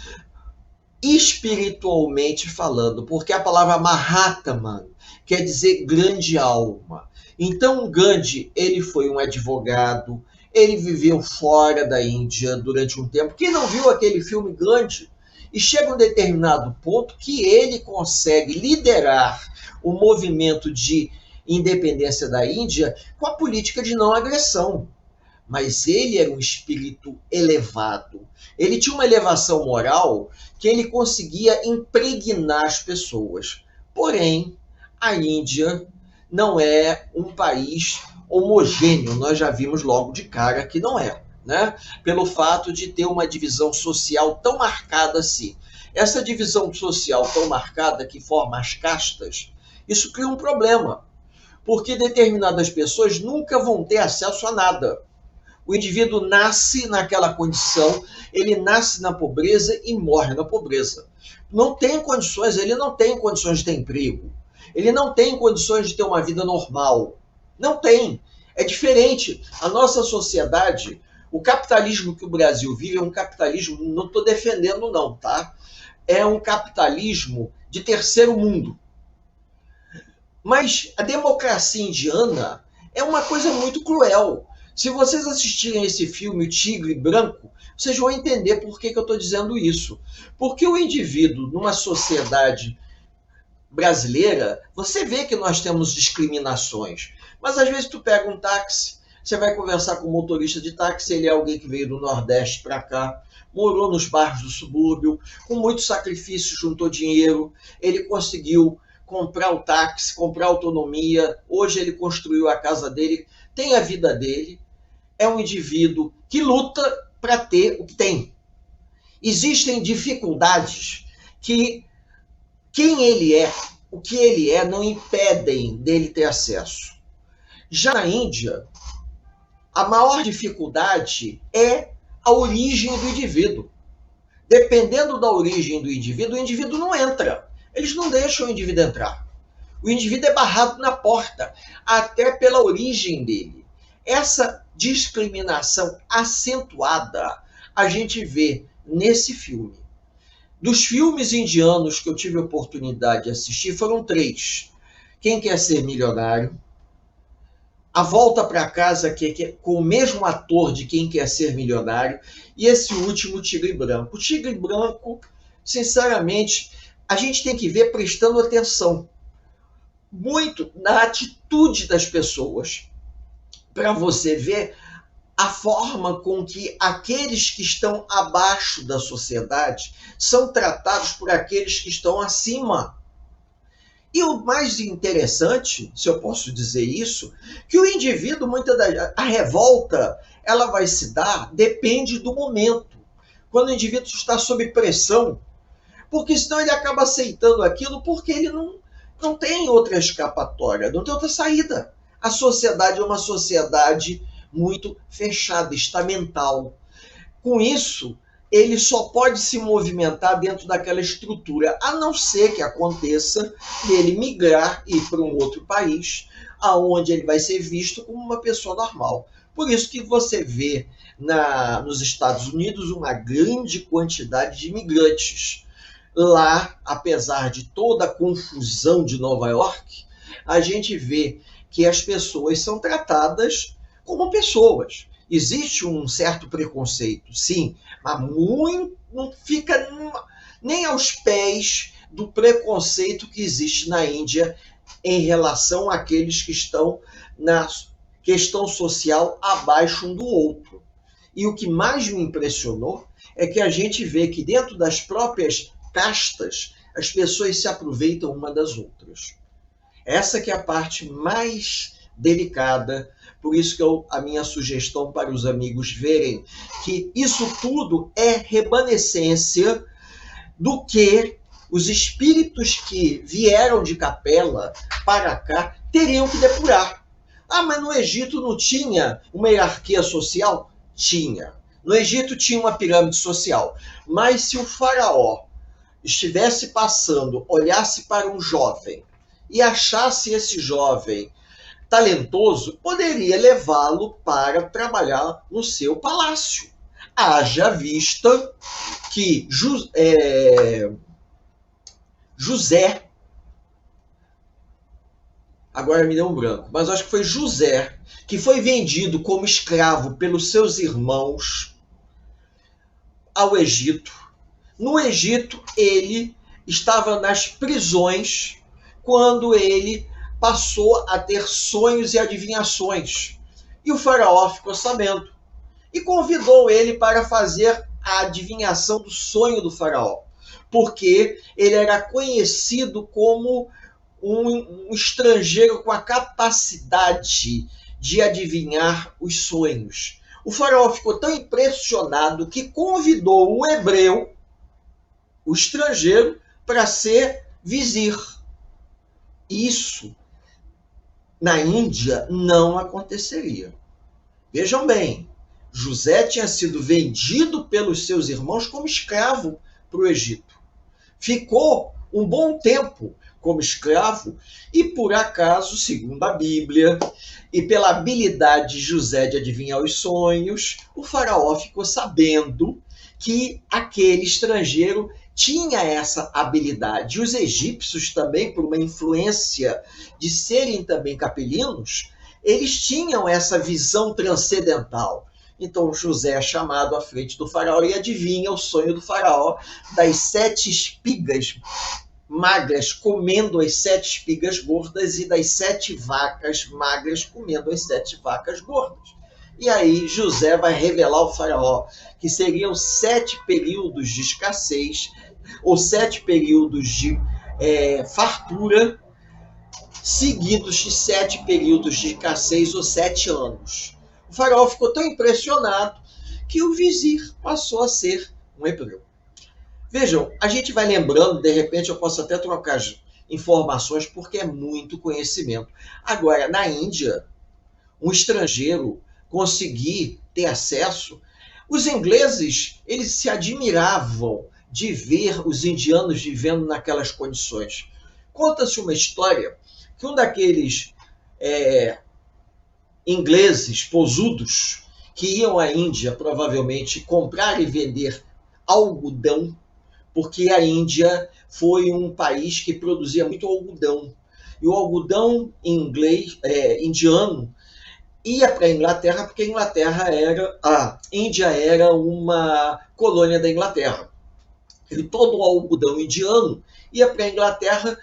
espiritualmente falando, porque a palavra Mahatma quer dizer grande alma. Então, Gandhi, ele foi um advogado, ele viveu fora da Índia durante um tempo. Quem não viu aquele filme Gandhi? E chega um determinado ponto que ele consegue liderar o movimento de independência da Índia com a política de não agressão. Mas ele era um espírito elevado. Ele tinha uma elevação moral que ele conseguia impregnar as pessoas. Porém, a Índia não é um país homogêneo. Nós já vimos logo de cara que não é, né? Pelo fato de ter uma divisão social tão marcada assim. Essa divisão social tão marcada que forma as castas, isso cria um problema, porque determinadas pessoas nunca vão ter acesso a nada. O indivíduo nasce naquela condição, ele nasce na pobreza e morre na pobreza. Não tem condições, ele não tem condições de ter emprego, ele não tem condições de ter uma vida normal. Não tem. É diferente. A nossa sociedade, o capitalismo que o Brasil vive é um capitalismo, não estou defendendo não, tá? É um capitalismo de terceiro mundo. Mas a democracia indiana é uma coisa muito cruel. Se vocês assistirem esse filme, O Tigre Branco, vocês vão entender por que eu estou dizendo isso. Porque o indivíduo, numa sociedade brasileira, você vê que nós temos discriminações. Mas às vezes tu pega um táxi, você vai conversar com o motorista de táxi, ele é alguém que veio do Nordeste para cá, morou nos bairros do subúrbio, com muito sacrifício, juntou dinheiro, ele conseguiu comprar o táxi, comprar autonomia, hoje ele construiu a casa dele, tem a vida dele, é um indivíduo que luta para ter o que tem. Existem dificuldades que quem ele é, o que ele é, não impedem dele ter acesso. Já na Índia, a maior dificuldade é a origem do indivíduo. Dependendo da origem do indivíduo, o indivíduo não entra. Eles não deixam o indivíduo entrar. O indivíduo é barrado na porta, até pela origem dele. Essa discriminação acentuada a gente vê nesse filme. Dos filmes indianos que eu tive a oportunidade de assistir, foram 3. Quem Quer Ser Milionário, A Volta para Casa, que é com o mesmo ator de Quem Quer Ser Milionário, e esse último, Tigre Branco. O Tigre Branco, sinceramente, a gente tem que ver prestando atenção muito na atitude das pessoas, para você ver a forma com que aqueles que estão abaixo da sociedade são tratados por aqueles que estão acima. E o mais interessante, se eu posso dizer isso, que o indivíduo, a revolta, ela vai se dar, depende do momento. Quando o indivíduo está sob pressão, porque senão ele acaba aceitando aquilo porque ele não tem outra escapatória, não tem outra saída. A sociedade é uma sociedade muito fechada, estamental. Com isso, ele só pode se movimentar dentro daquela estrutura, a não ser que aconteça dele migrar e ir para um outro país, aonde ele vai ser visto como uma pessoa normal. Por isso que você vê nos Estados Unidos uma grande quantidade de imigrantes. Lá, apesar de toda a confusão de Nova York, a gente vê que as pessoas são tratadas como pessoas. Existe um certo preconceito, sim, mas não fica nem aos pés do preconceito que existe na Índia em relação àqueles que estão na questão social abaixo um do outro. E o que mais me impressionou é que a gente vê que dentro das próprias castas, as pessoas se aproveitam uma das outras. Essa que é a parte mais delicada, por isso que a minha sugestão para os amigos verem que isso tudo é remanescência do que os espíritos que vieram de Capela para cá teriam que depurar. Ah, mas no Egito não tinha uma hierarquia social? Tinha. No Egito tinha uma pirâmide social. Mas se o faraó estivesse passando, olhasse para um jovem e achasse esse jovem talentoso, poderia levá-lo para trabalhar no seu palácio. Haja vista que José, agora me deu um branco, mas acho que foi José, que foi vendido como escravo pelos seus irmãos ao Egito. No Egito, ele estava nas prisões quando ele passou a ter sonhos e adivinhações. E o faraó ficou sabendo e convidou ele para fazer a adivinhação do sonho do faraó, porque ele era conhecido como um estrangeiro com a capacidade de adivinhar os sonhos. O faraó ficou tão impressionado que convidou o hebreu, o estrangeiro, para ser vizir. Isso na Índia não aconteceria. Vejam bem, José tinha sido vendido pelos seus irmãos como escravo para o Egito. Ficou um bom tempo como escravo e, por acaso, segundo a Bíblia, e pela habilidade de José de adivinhar os sonhos, o faraó ficou sabendo que aquele estrangeiro tinha essa habilidade. Os egípcios também, por uma influência de serem também capelinos, eles tinham essa visão transcendental. Então José é chamado à frente do faraó e adivinha o sonho do faraó das 7 espigas magras comendo as 7 espigas gordas e das 7 vacas magras comendo as 7 vacas gordas. E aí José vai revelar ao faraó que seriam 7 períodos de escassez ou 7 períodos de fartura, seguidos de 7 períodos de escassez ou 7 anos. O faraó ficou tão impressionado que o vizir passou a ser um hebreu. Vejam, a gente vai lembrando, de repente eu posso até trocar informações porque é muito conhecimento. Agora, na Índia, um estrangeiro conseguir ter acesso, os ingleses, eles se admiravam de ver os indianos vivendo naquelas condições. Conta-se uma história que um daqueles ingleses posudos que iam à Índia provavelmente comprar e vender algodão, porque a Índia foi um país que produzia muito algodão. E o algodão indiano ia para a Inglaterra, porque a Índia era uma colônia da Inglaterra. E todo o algodão indiano ia para a Inglaterra,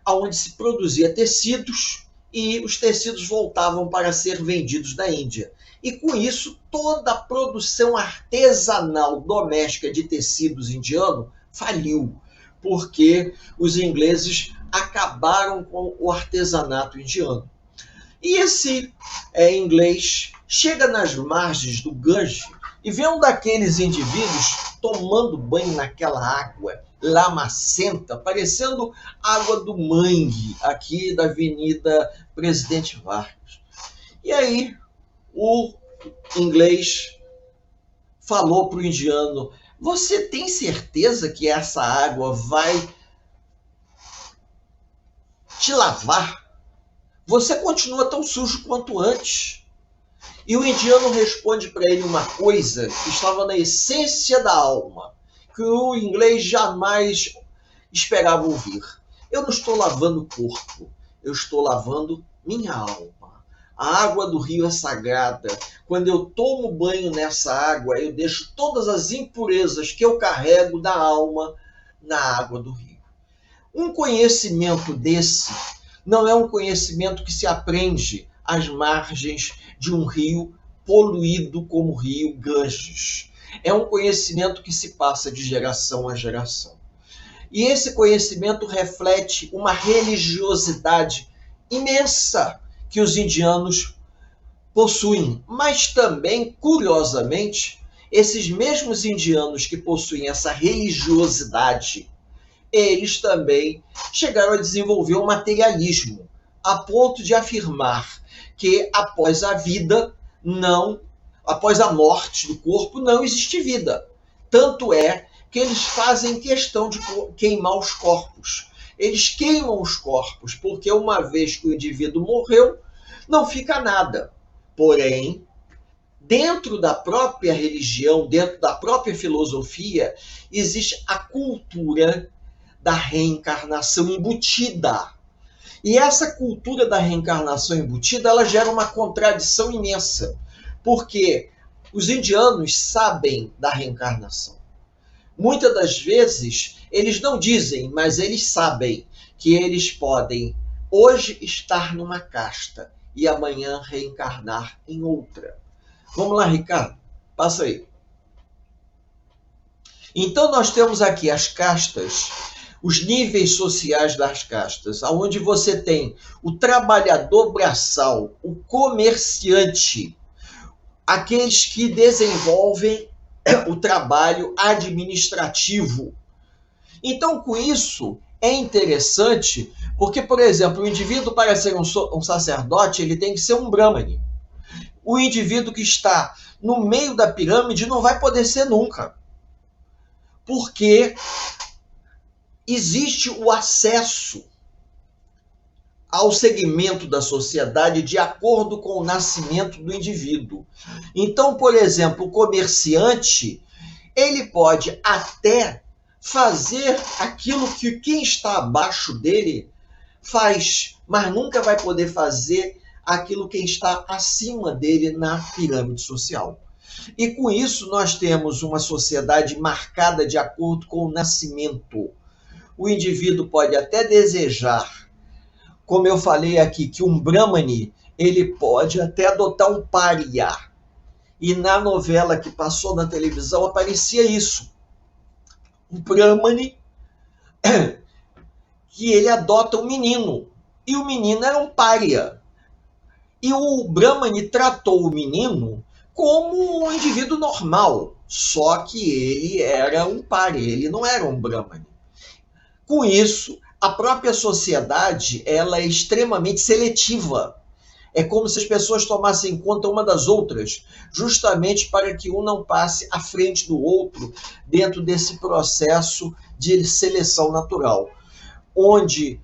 onde se produzia tecidos, e os tecidos voltavam para ser vendidos na Índia. E com isso, toda a produção artesanal doméstica de tecidos indiano faliu, porque os ingleses acabaram com o artesanato indiano. E esse inglês chega nas margens do Gange e vê um daqueles indivíduos tomando banho naquela água lamacenta, parecendo água do mangue, aqui da Avenida Presidente Vargas. E aí o inglês falou para o indiano: você tem certeza que essa água vai te lavar? Você continua tão sujo quanto antes. E o indiano responde para ele uma coisa que estava na essência da alma, que o inglês jamais esperava ouvir. Eu não estou lavando o corpo, eu estou lavando minha alma. A água do rio é sagrada. Quando eu tomo banho nessa água, eu deixo todas as impurezas que eu carrego da alma na água do rio. Um conhecimento desse não é um conhecimento que se aprende às margens de um rio poluído como o rio Ganges. É um conhecimento que se passa de geração a geração. E esse conhecimento reflete uma religiosidade imensa que os indianos possuem. Mas também, curiosamente, esses mesmos indianos que possuem essa religiosidade, eles também chegaram a desenvolver o materialismo, a ponto de afirmar que após a morte do corpo, não existe vida. Tanto é que eles fazem questão de queimar os corpos. Eles queimam os corpos, porque uma vez que o indivíduo morreu, não fica nada. Porém, dentro da própria religião, dentro da própria filosofia, existe a cultura da reencarnação embutida. E essa cultura da reencarnação embutida, ela gera uma contradição imensa, porque os indianos sabem da reencarnação. Muitas das vezes, eles não dizem, mas eles sabem que eles podem hoje estar numa casta e amanhã reencarnar em outra. Vamos lá, Ricardo, passa aí. Então nós temos aqui as castas, os níveis sociais das castas, onde você tem o trabalhador braçal, o comerciante, aqueles que desenvolvem o trabalho administrativo. Então, com isso, é interessante, porque, por exemplo, o indivíduo, para ser um sacerdote, ele tem que ser um brahmane. O indivíduo que está no meio da pirâmide não vai poder ser nunca, porque existe o acesso ao segmento da sociedade de acordo com o nascimento do indivíduo. Então, por exemplo, o comerciante, ele pode até fazer aquilo que quem está abaixo dele faz, mas nunca vai poder fazer aquilo que está acima dele na pirâmide social. E com isso nós temos uma sociedade marcada de acordo com o nascimento. O indivíduo pode até desejar, como eu falei aqui, que um Brahmane, ele pode até adotar um pária. E na novela que passou na televisão aparecia isso. Um Brahmane que ele adota um menino. E o menino era um pária. E o Brahmane tratou o menino como um indivíduo normal. Só que ele era um pária, ele não era um Brahmane. Com isso, a própria sociedade ela é extremamente seletiva. É como se as pessoas tomassem conta uma das outras, justamente para que um não passe à frente do outro dentro desse processo de seleção natural. Onde,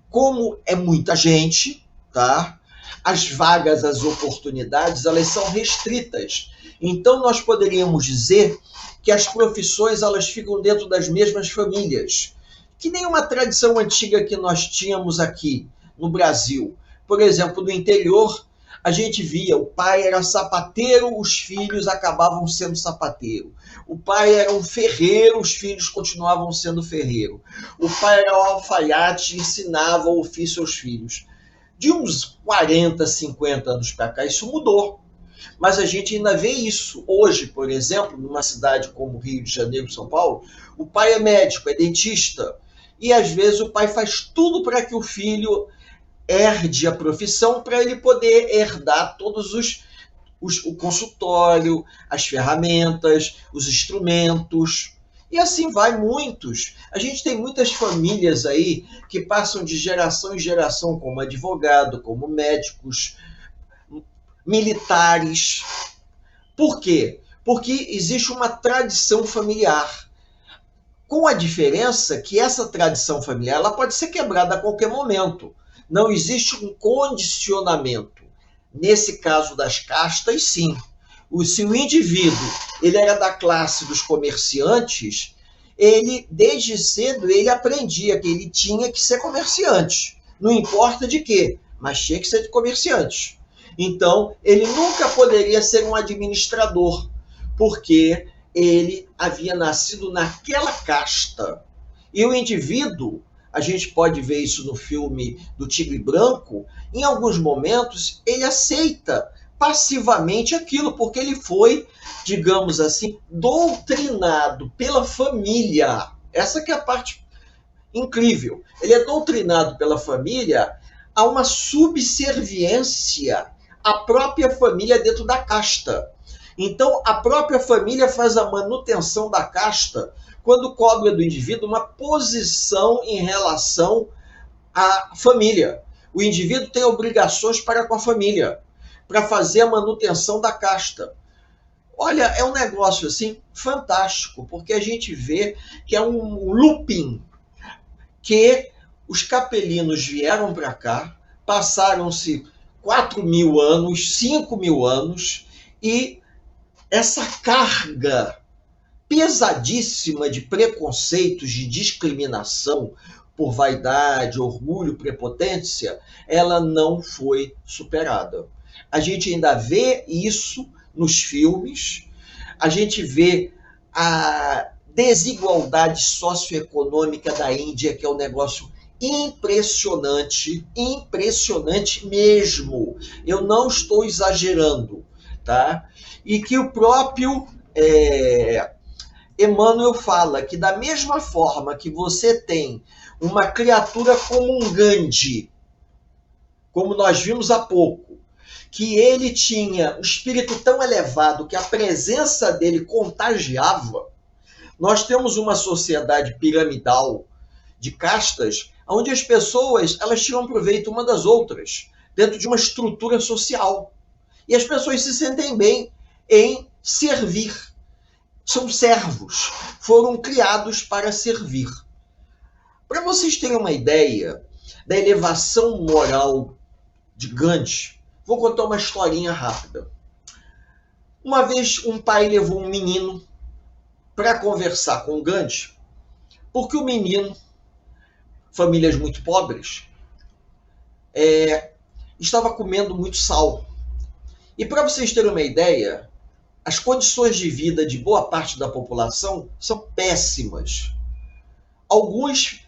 como é muita gente, tá? As vagas, as oportunidades, elas são restritas. Então, nós poderíamos dizer que as profissões elas ficam dentro das mesmas famílias. Que nem uma tradição antiga que nós tínhamos aqui no Brasil. Por exemplo, no interior, a gente via, o pai era sapateiro, os filhos acabavam sendo sapateiro. O pai era um ferreiro, os filhos continuavam sendo ferreiro. O pai era um alfaiate, ensinava o ofício aos filhos. De uns 40, 50 anos para cá, isso mudou. Mas a gente ainda vê isso. Hoje, por exemplo, numa cidade como Rio de Janeiro, São Paulo, o pai é médico, é dentista. E às vezes o pai faz tudo para que o filho herde a profissão, para ele poder herdar todos o consultório, as ferramentas, os instrumentos. E assim vai muitos. A gente tem muitas famílias aí que passam de geração em geração como advogado, como médicos, militares. Por quê? Porque existe uma tradição familiar. Com a diferença que essa tradição familiar ela pode ser quebrada a qualquer momento. Não existe um condicionamento. Nesse caso das castas, sim. Se o indivíduo ele era da classe dos comerciantes, ele, desde cedo, ele aprendia que ele tinha que ser comerciante. Não importa de quê, mas tinha que ser comerciante. Então, ele nunca poderia ser um administrador, porque ele havia nascido naquela casta. E o indivíduo, a gente pode ver isso no filme do Tigre Branco, em alguns momentos ele aceita passivamente aquilo, porque ele foi, digamos assim, doutrinado pela família. Essa que é a parte incrível. Ele é doutrinado pela família a uma subserviência à própria família dentro da casta. Então, a própria família faz a manutenção da casta quando cobra do indivíduo uma posição em relação à família. O indivíduo tem obrigações para com a família, para fazer a manutenção da casta. Olha, é um negócio assim fantástico, porque a gente vê que é um looping, que os capelinos vieram para cá, passaram-se 4.000 anos, 5.000 anos, e essa carga pesadíssima de preconceitos, de discriminação por vaidade, orgulho, prepotência, ela não foi superada. A gente ainda vê isso nos filmes, a gente vê a desigualdade socioeconômica da Índia, que é um negócio impressionante, impressionante mesmo. Eu não estou exagerando, tá? E que o próprio Emmanuel fala que da mesma forma que você tem uma criatura como um Gandhi, como nós vimos há pouco, que ele tinha um espírito tão elevado que a presença dele contagiava, nós temos uma sociedade piramidal de castas, onde as pessoas elas tiram proveito uma das outras, dentro de uma estrutura social. E as pessoas se sentem bem em servir. São servos, foram criados para servir. Para vocês terem uma ideia da elevação moral de Gandhi, vou contar uma historinha rápida. Uma vez um pai levou um menino para conversar com Gandhi, porque o menino, famílias muito pobres, estava comendo muito sal. E para vocês terem uma ideia, as condições de vida de boa parte da população são péssimas. Alguns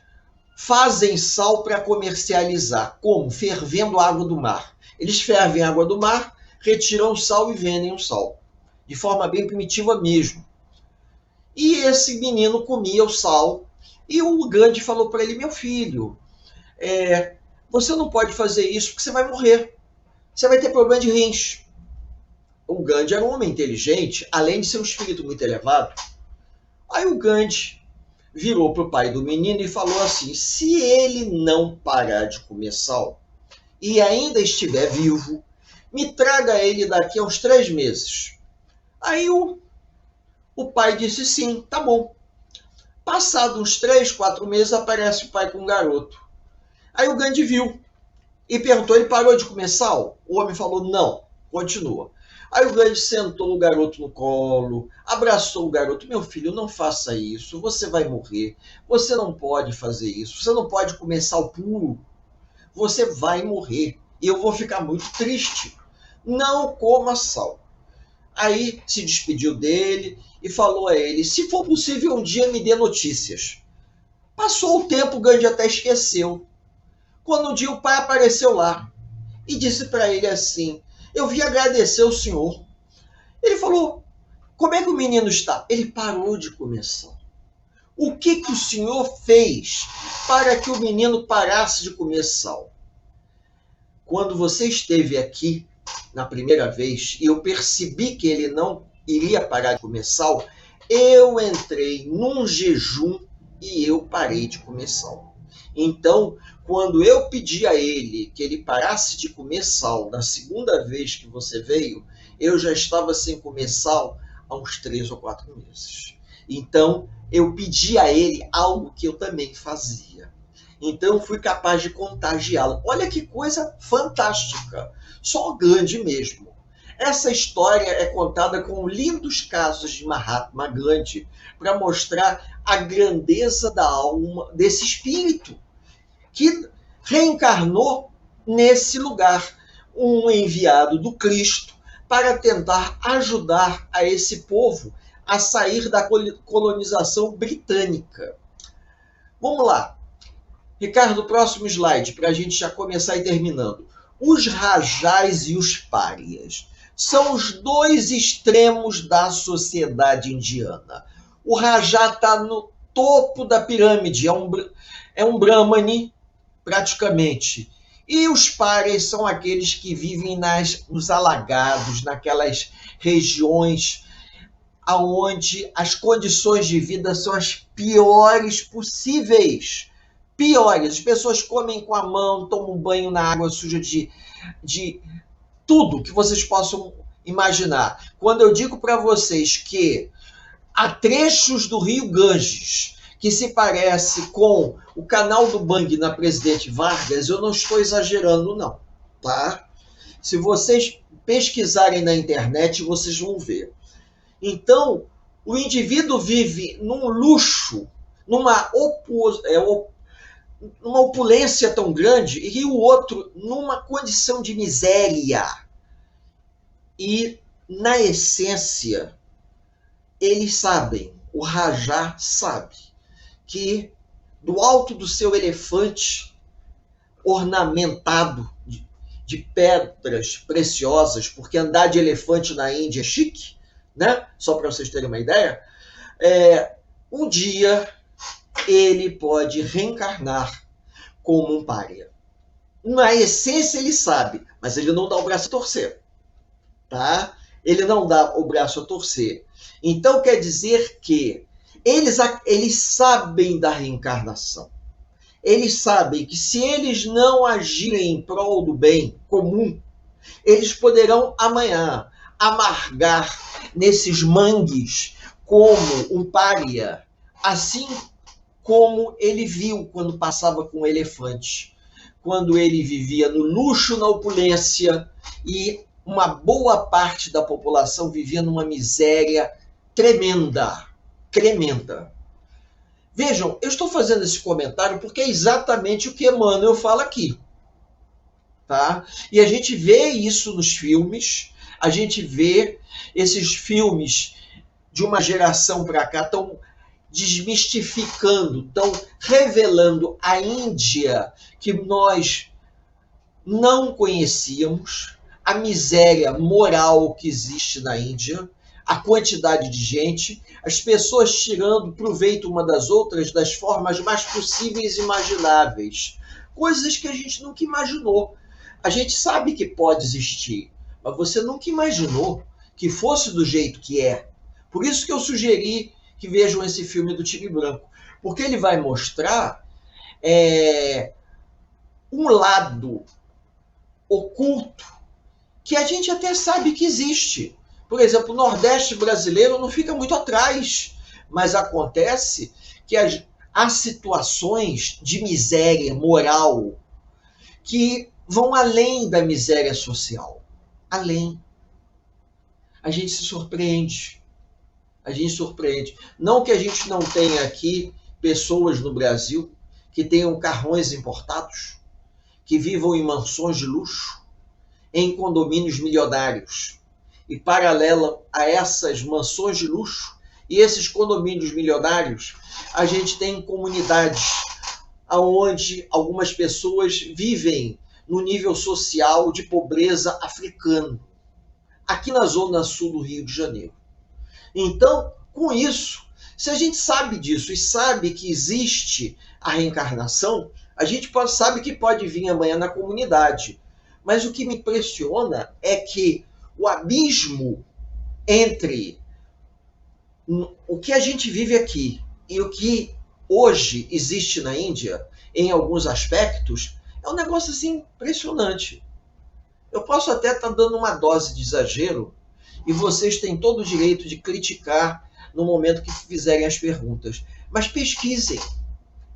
fazem sal para comercializar, como fervendo a água do mar. Eles fervem a água do mar, retiram o sal e vendem o sal, de forma bem primitiva mesmo. E esse menino comia o sal, e o Gandhi falou para ele: meu filho, você não pode fazer isso porque você vai morrer. Você vai ter problema de rins. O Gandhi era um homem inteligente, além de ser um espírito muito elevado. Aí o Gandhi virou para o pai do menino e falou assim: se ele não parar de comer sal e ainda estiver vivo, me traga ele daqui a uns 3 meses. Aí o pai disse: sim, tá bom. Passados uns 3, 4 meses, aparece o pai com um garoto. Aí o Gandhi viu e perguntou: ele parou de comer sal? O homem falou: não, continua. Aí o Gandhi sentou o garoto no colo, abraçou o garoto: meu filho, não faça isso, você vai morrer, você não pode fazer isso, você não pode comer sal puro, você vai morrer, e eu vou ficar muito triste, não coma sal. Aí se despediu dele e falou a ele: se for possível, um dia me dê notícias. Passou o tempo, o Gandhi até esqueceu. Quando um dia o pai apareceu lá e disse para ele assim: eu vim agradecer o senhor. Ele falou: como é que o menino está? Ele parou de comer sal. O que o senhor fez para que o menino parasse de comer sal? Quando você esteve aqui na primeira vez e eu percebi que ele não iria parar de comer sal, eu entrei num jejum e eu parei de comer sal. Então, quando eu pedi a ele que ele parasse de comer sal na segunda vez que você veio, eu já estava sem comer sal há uns 3 ou 4 meses. Então, eu pedi a ele algo que eu também fazia. Então, eu fui capaz de contagiá-lo. Olha que coisa fantástica. Só o Gandhi mesmo. Essa história é contada com lindos casos de Mahatma Gandhi para mostrar a grandeza da alma desse espírito que reencarnou nesse lugar, um enviado do Cristo para tentar ajudar a esse povo a sair da colonização britânica. Vamos lá. Ricardo, próximo slide, para a gente já começar e terminando. Os rajás e os párias são os 2 extremos da sociedade indiana. O rajá está no topo da pirâmide, é um brahmane, praticamente. E os párias são aqueles que vivem nos alagados, naquelas regiões onde as condições de vida são as piores possíveis. Piores. As pessoas comem com a mão, tomam banho na água suja de tudo que vocês possam imaginar. Quando eu digo para vocês que há trechos do rio Ganges que se parece com o canal do Bang na Presidente Vargas, eu não estou exagerando não, tá? Se vocês pesquisarem na internet, vocês vão ver. Então, o indivíduo vive num luxo, numa opulência tão grande, e o outro numa condição de miséria. E, na essência, eles sabem, o rajá sabe, que do alto do seu elefante ornamentado de pedras preciosas, porque andar de elefante na Índia é chique, né? Só para vocês terem uma ideia, um dia ele pode reencarnar como um pária. Na essência ele sabe, mas ele não dá o braço a torcer, tá? Ele não dá o braço a torcer. Então quer dizer que eles sabem da reencarnação. Eles sabem que se eles não agirem em prol do bem comum, eles poderão amanhã amargar nesses mangues como um pária, assim como ele viu quando passava com o elefante, quando ele vivia no luxo, na opulência, e uma boa parte da população vivia numa miséria tremenda, tremenda. Vejam, eu estou fazendo esse comentário porque é exatamente o que Emmanuel fala aqui. tá? E a gente vê isso nos filmes, a gente vê esses filmes de uma geração para cá estão desmistificando, estão revelando a Índia que nós não conhecíamos, a miséria moral que existe na Índia, a quantidade de gente, as pessoas tirando proveito uma das outras das formas mais possíveis e imagináveis. Coisas que a gente nunca imaginou. A gente sabe que pode existir, mas você nunca imaginou que fosse do jeito que é. Por isso que eu sugeri que vejam esse filme do Tigre Branco, porque ele vai mostrar um lado oculto que a gente até sabe que existe. Por exemplo, o Nordeste brasileiro não fica muito atrás, mas acontece que há situações de miséria moral que vão além da miséria social. Além. A gente se surpreende. A gente surpreende. Não que a gente não tenha aqui pessoas no Brasil que tenham carrões importados, que vivam em mansões de luxo, em condomínios milionários. E paralela a essas mansões de luxo e esses condomínios milionários, a gente tem comunidades onde algumas pessoas vivem no nível social de pobreza africano, aqui na zona sul do Rio de Janeiro. Então, com isso, se a gente sabe disso e sabe que existe a reencarnação, a gente sabe que pode vir amanhã na comunidade. Mas o que me impressiona é que o abismo entre o que a gente vive aqui e o que hoje existe na Índia, em alguns aspectos, é um negócio assim impressionante. Eu posso até estar dando uma dose de exagero e vocês têm todo o direito de criticar no momento que fizerem as perguntas. Mas pesquisem,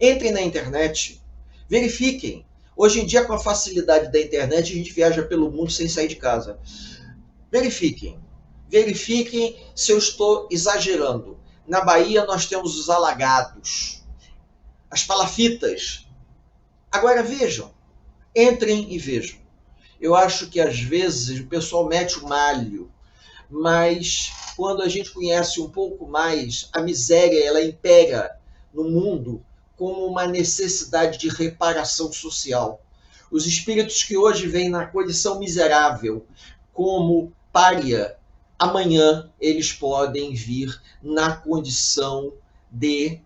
entrem na internet, verifiquem. Hoje em dia, com a facilidade da internet, a gente viaja pelo mundo sem sair de casa. Verifiquem. Verifiquem se eu estou exagerando. Na Bahia, nós temos os alagados, as palafitas. Agora vejam. Entrem e vejam. Eu acho que às vezes o pessoal mete o malho, mas quando a gente conhece um pouco mais, a miséria ela impera no mundo como uma necessidade de reparação social. Os espíritos que hoje vêm na condição miserável, como pária, amanhã eles podem vir na condição de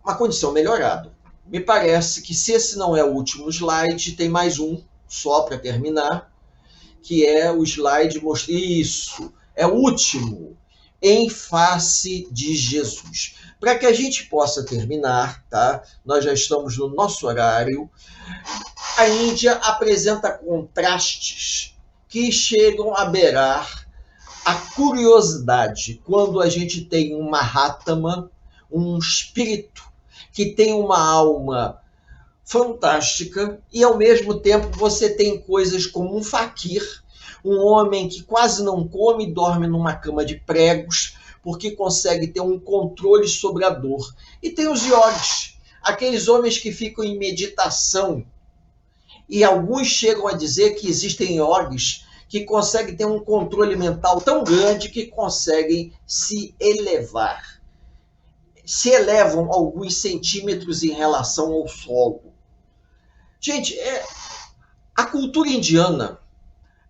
uma condição melhorada. Me parece que se esse não é o último slide, tem mais um, só para terminar, que é o slide mostrando isso, é o último, em face de Jesus. Para que a gente possa terminar, tá? Nós já estamos no nosso horário. A Índia apresenta contrastes que chegam a beirar a curiosidade quando a gente tem um Mahatma, um espírito que tem uma alma fantástica e ao mesmo tempo você tem coisas como um faquir, um homem que quase não come e dorme numa cama de pregos porque consegue ter um controle sobre a dor. E tem os yogis, aqueles homens que ficam em meditação. E alguns chegam a dizer que existem yogis que conseguem ter um controle mental tão grande que conseguem se elevar. Se elevam alguns centímetros em relação ao solo. Gente, a cultura indiana,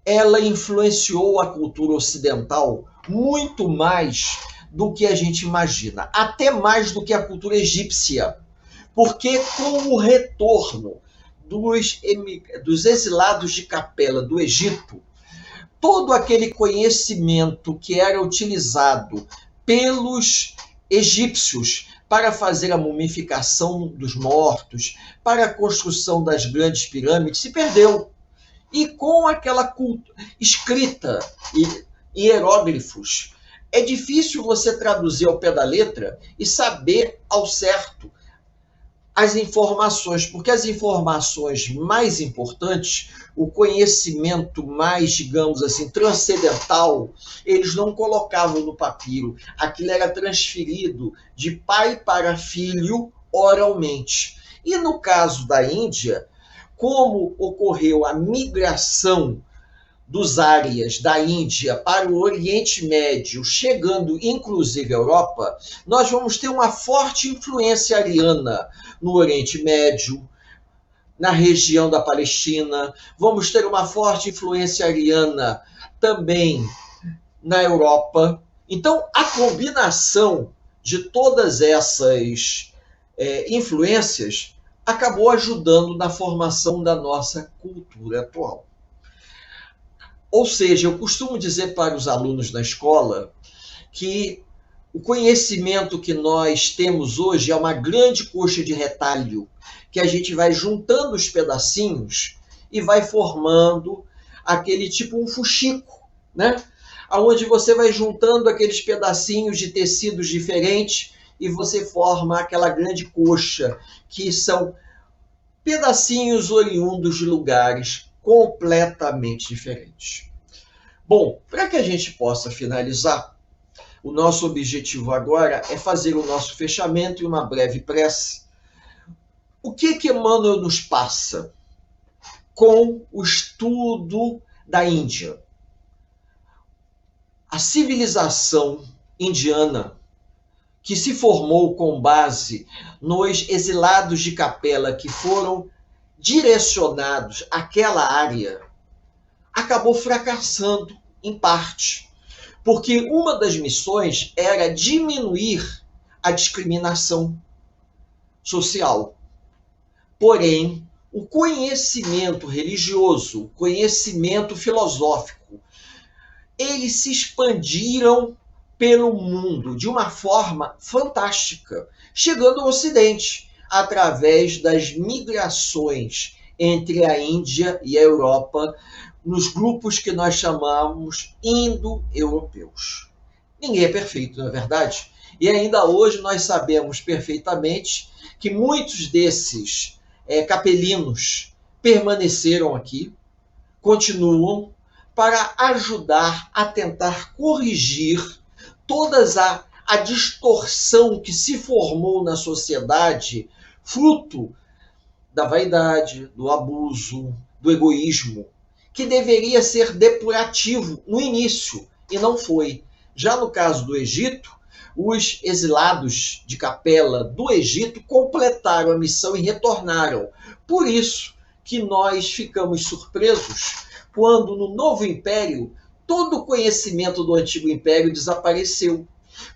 ela influenciou a cultura ocidental muito mais do que a gente imagina, até mais do que a cultura egípcia, porque com o retorno dos exilados de Capela do Egito, todo aquele conhecimento que era utilizado pelos egípcios para fazer a mumificação dos mortos, para a construção das grandes pirâmides, se perdeu. E com aquela escrita e hieróglifos, é difícil você traduzir ao pé da letra e saber ao certo as informações, porque as informações mais importantes, o conhecimento mais, digamos assim, transcendental, eles não colocavam no papiro. Aquilo era transferido de pai para filho oralmente. E no caso da Índia, como ocorreu a migração dos áreas da Índia para o Oriente Médio, chegando inclusive à Europa, nós vamos ter uma forte influência ariana no Oriente Médio, na região da Palestina, vamos ter uma forte influência ariana também na Europa. Então, a combinação de todas essas influências acabou ajudando na formação da nossa cultura atual. Ou seja, eu costumo dizer para os alunos na escola que o conhecimento que nós temos hoje é uma grande coxa de retalho, que a gente vai juntando os pedacinhos e vai formando aquele tipo um fuxico, né? Onde você vai juntando aqueles pedacinhos de tecidos diferentes e você forma aquela grande coxa, que são pedacinhos oriundos de lugares completamente diferentes. Bom, para que a gente possa finalizar, o nosso objetivo agora é fazer o nosso fechamento e uma breve prece. O que Emmanuel nos passa com o estudo da Índia? A civilização indiana, que se formou com base nos exilados de Capela que foram direcionados àquela área, acabou fracassando em parte, porque uma das missões era diminuir a discriminação social. Porém, o conhecimento religioso, o conhecimento filosófico, eles se expandiram pelo mundo de uma forma fantástica, chegando ao Ocidente, através das migrações entre a Índia e a Europa, nos grupos que nós chamamos indo-europeus. Ninguém é perfeito, não é verdade? E ainda hoje nós sabemos perfeitamente que muitos desses capelinos permaneceram aqui, continuam, para ajudar a tentar corrigir toda a distorção que se formou na sociedade, fruto da vaidade, do abuso, do egoísmo, que deveria ser depurativo no início, e não foi. Já no caso do Egito, os exilados de Capela do Egito completaram a missão e retornaram. Por isso que nós ficamos surpresos quando no novo império todo o conhecimento do antigo império desapareceu.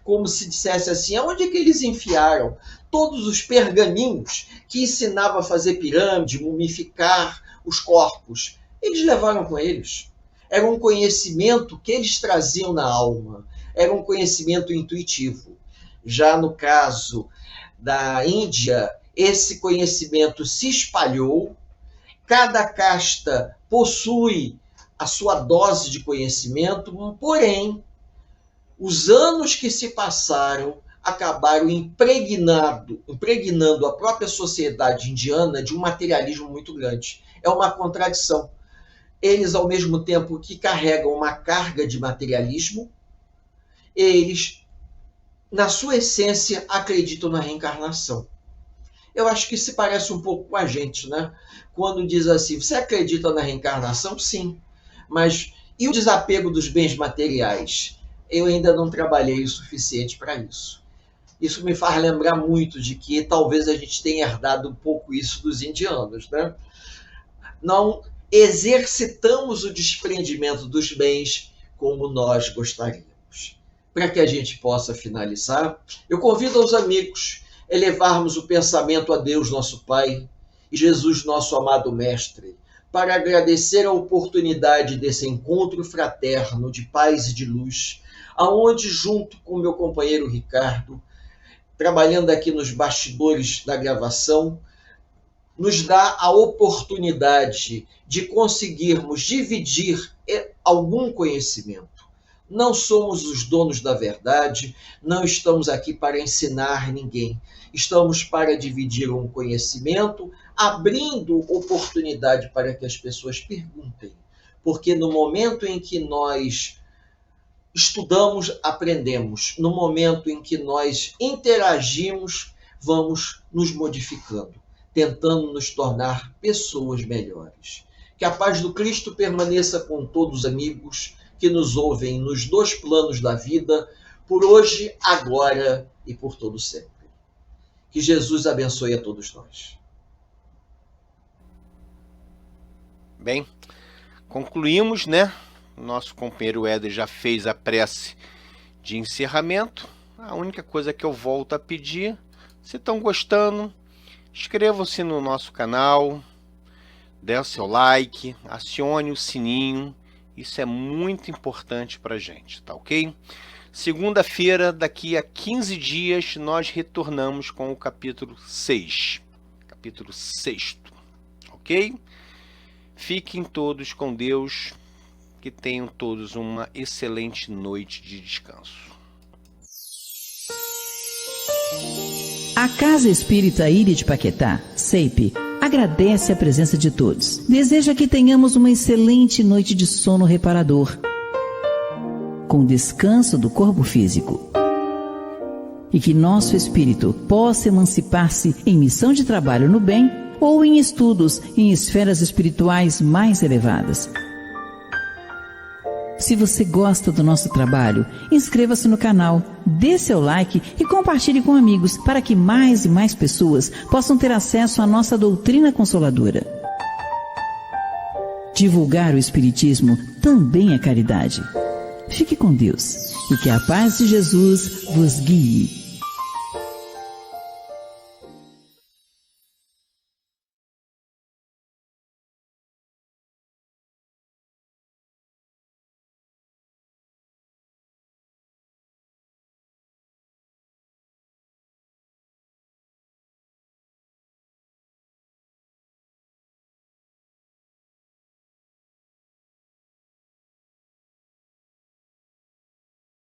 Como se dissesse assim, aonde é que eles enfiaram todos os pergaminhos que ensinavam a fazer pirâmide, mumificar os corpos? Eles levaram com eles. Era um conhecimento que eles traziam na alma. Era um conhecimento intuitivo. Já no caso da Índia, esse conhecimento se espalhou. Cada casta possui a sua dose de conhecimento, porém, os anos que se passaram acabaram impregnando a própria sociedade indiana de um materialismo muito grande. É uma contradição. Eles, ao mesmo tempo que carregam uma carga de materialismo, eles, na sua essência, acreditam na reencarnação. Eu acho que se parece um pouco com a gente, né? Quando diz assim, você acredita na reencarnação? Sim. Mas e o desapego dos bens materiais? Eu ainda não trabalhei o suficiente para isso. Isso me faz lembrar muito de que talvez a gente tenha herdado um pouco isso dos indianos, né? Não exercitamos o desprendimento dos bens como nós gostaríamos. Para que a gente possa finalizar, eu convido aos amigos a elevarmos o pensamento a Deus, nosso Pai, e Jesus, nosso amado Mestre, para agradecer a oportunidade desse encontro fraterno de paz e de luz, aonde, junto com meu companheiro Ricardo, trabalhando aqui nos bastidores da gravação, nos dá a oportunidade de conseguirmos dividir algum conhecimento. Não somos os donos da verdade, não estamos aqui para ensinar ninguém. Estamos para dividir um conhecimento, abrindo oportunidade para que as pessoas perguntem. Porque no momento em que nós estudamos, aprendemos. No momento em que nós interagimos, vamos nos modificando. tentando nos tornar pessoas melhores. Que a paz do Cristo permaneça com todos os amigos que nos ouvem nos dois planos da vida, por hoje, agora e por todo sempre. Que Jesus abençoe a todos nós. Bem, concluímos, né? Nosso companheiro Éder já fez a prece de encerramento. A única coisa que eu volto a pedir, se estão gostando, inscrevam-se no nosso canal, dê o seu like, acione o sininho. Isso é muito importante para a gente, tá ok? Segunda-feira, daqui a 15 dias, nós retornamos com o capítulo 6. Capítulo 6, ok? Fiquem todos com Deus, que tenham todos uma excelente noite de descanso. A Casa Espírita Ilha de Paquetá, CEIP, agradece a presença de todos. Deseja que tenhamos uma excelente noite de sono reparador, com descanso do corpo físico. E que nosso espírito possa emancipar-se em missão de trabalho no bem ou em estudos em esferas espirituais mais elevadas. Se você gosta do nosso trabalho, inscreva-se no canal, dê seu like e compartilhe com amigos para que mais e mais pessoas possam ter acesso à nossa doutrina consoladora. Divulgar o Espiritismo também é caridade. Fique com Deus e que a paz de Jesus vos guie.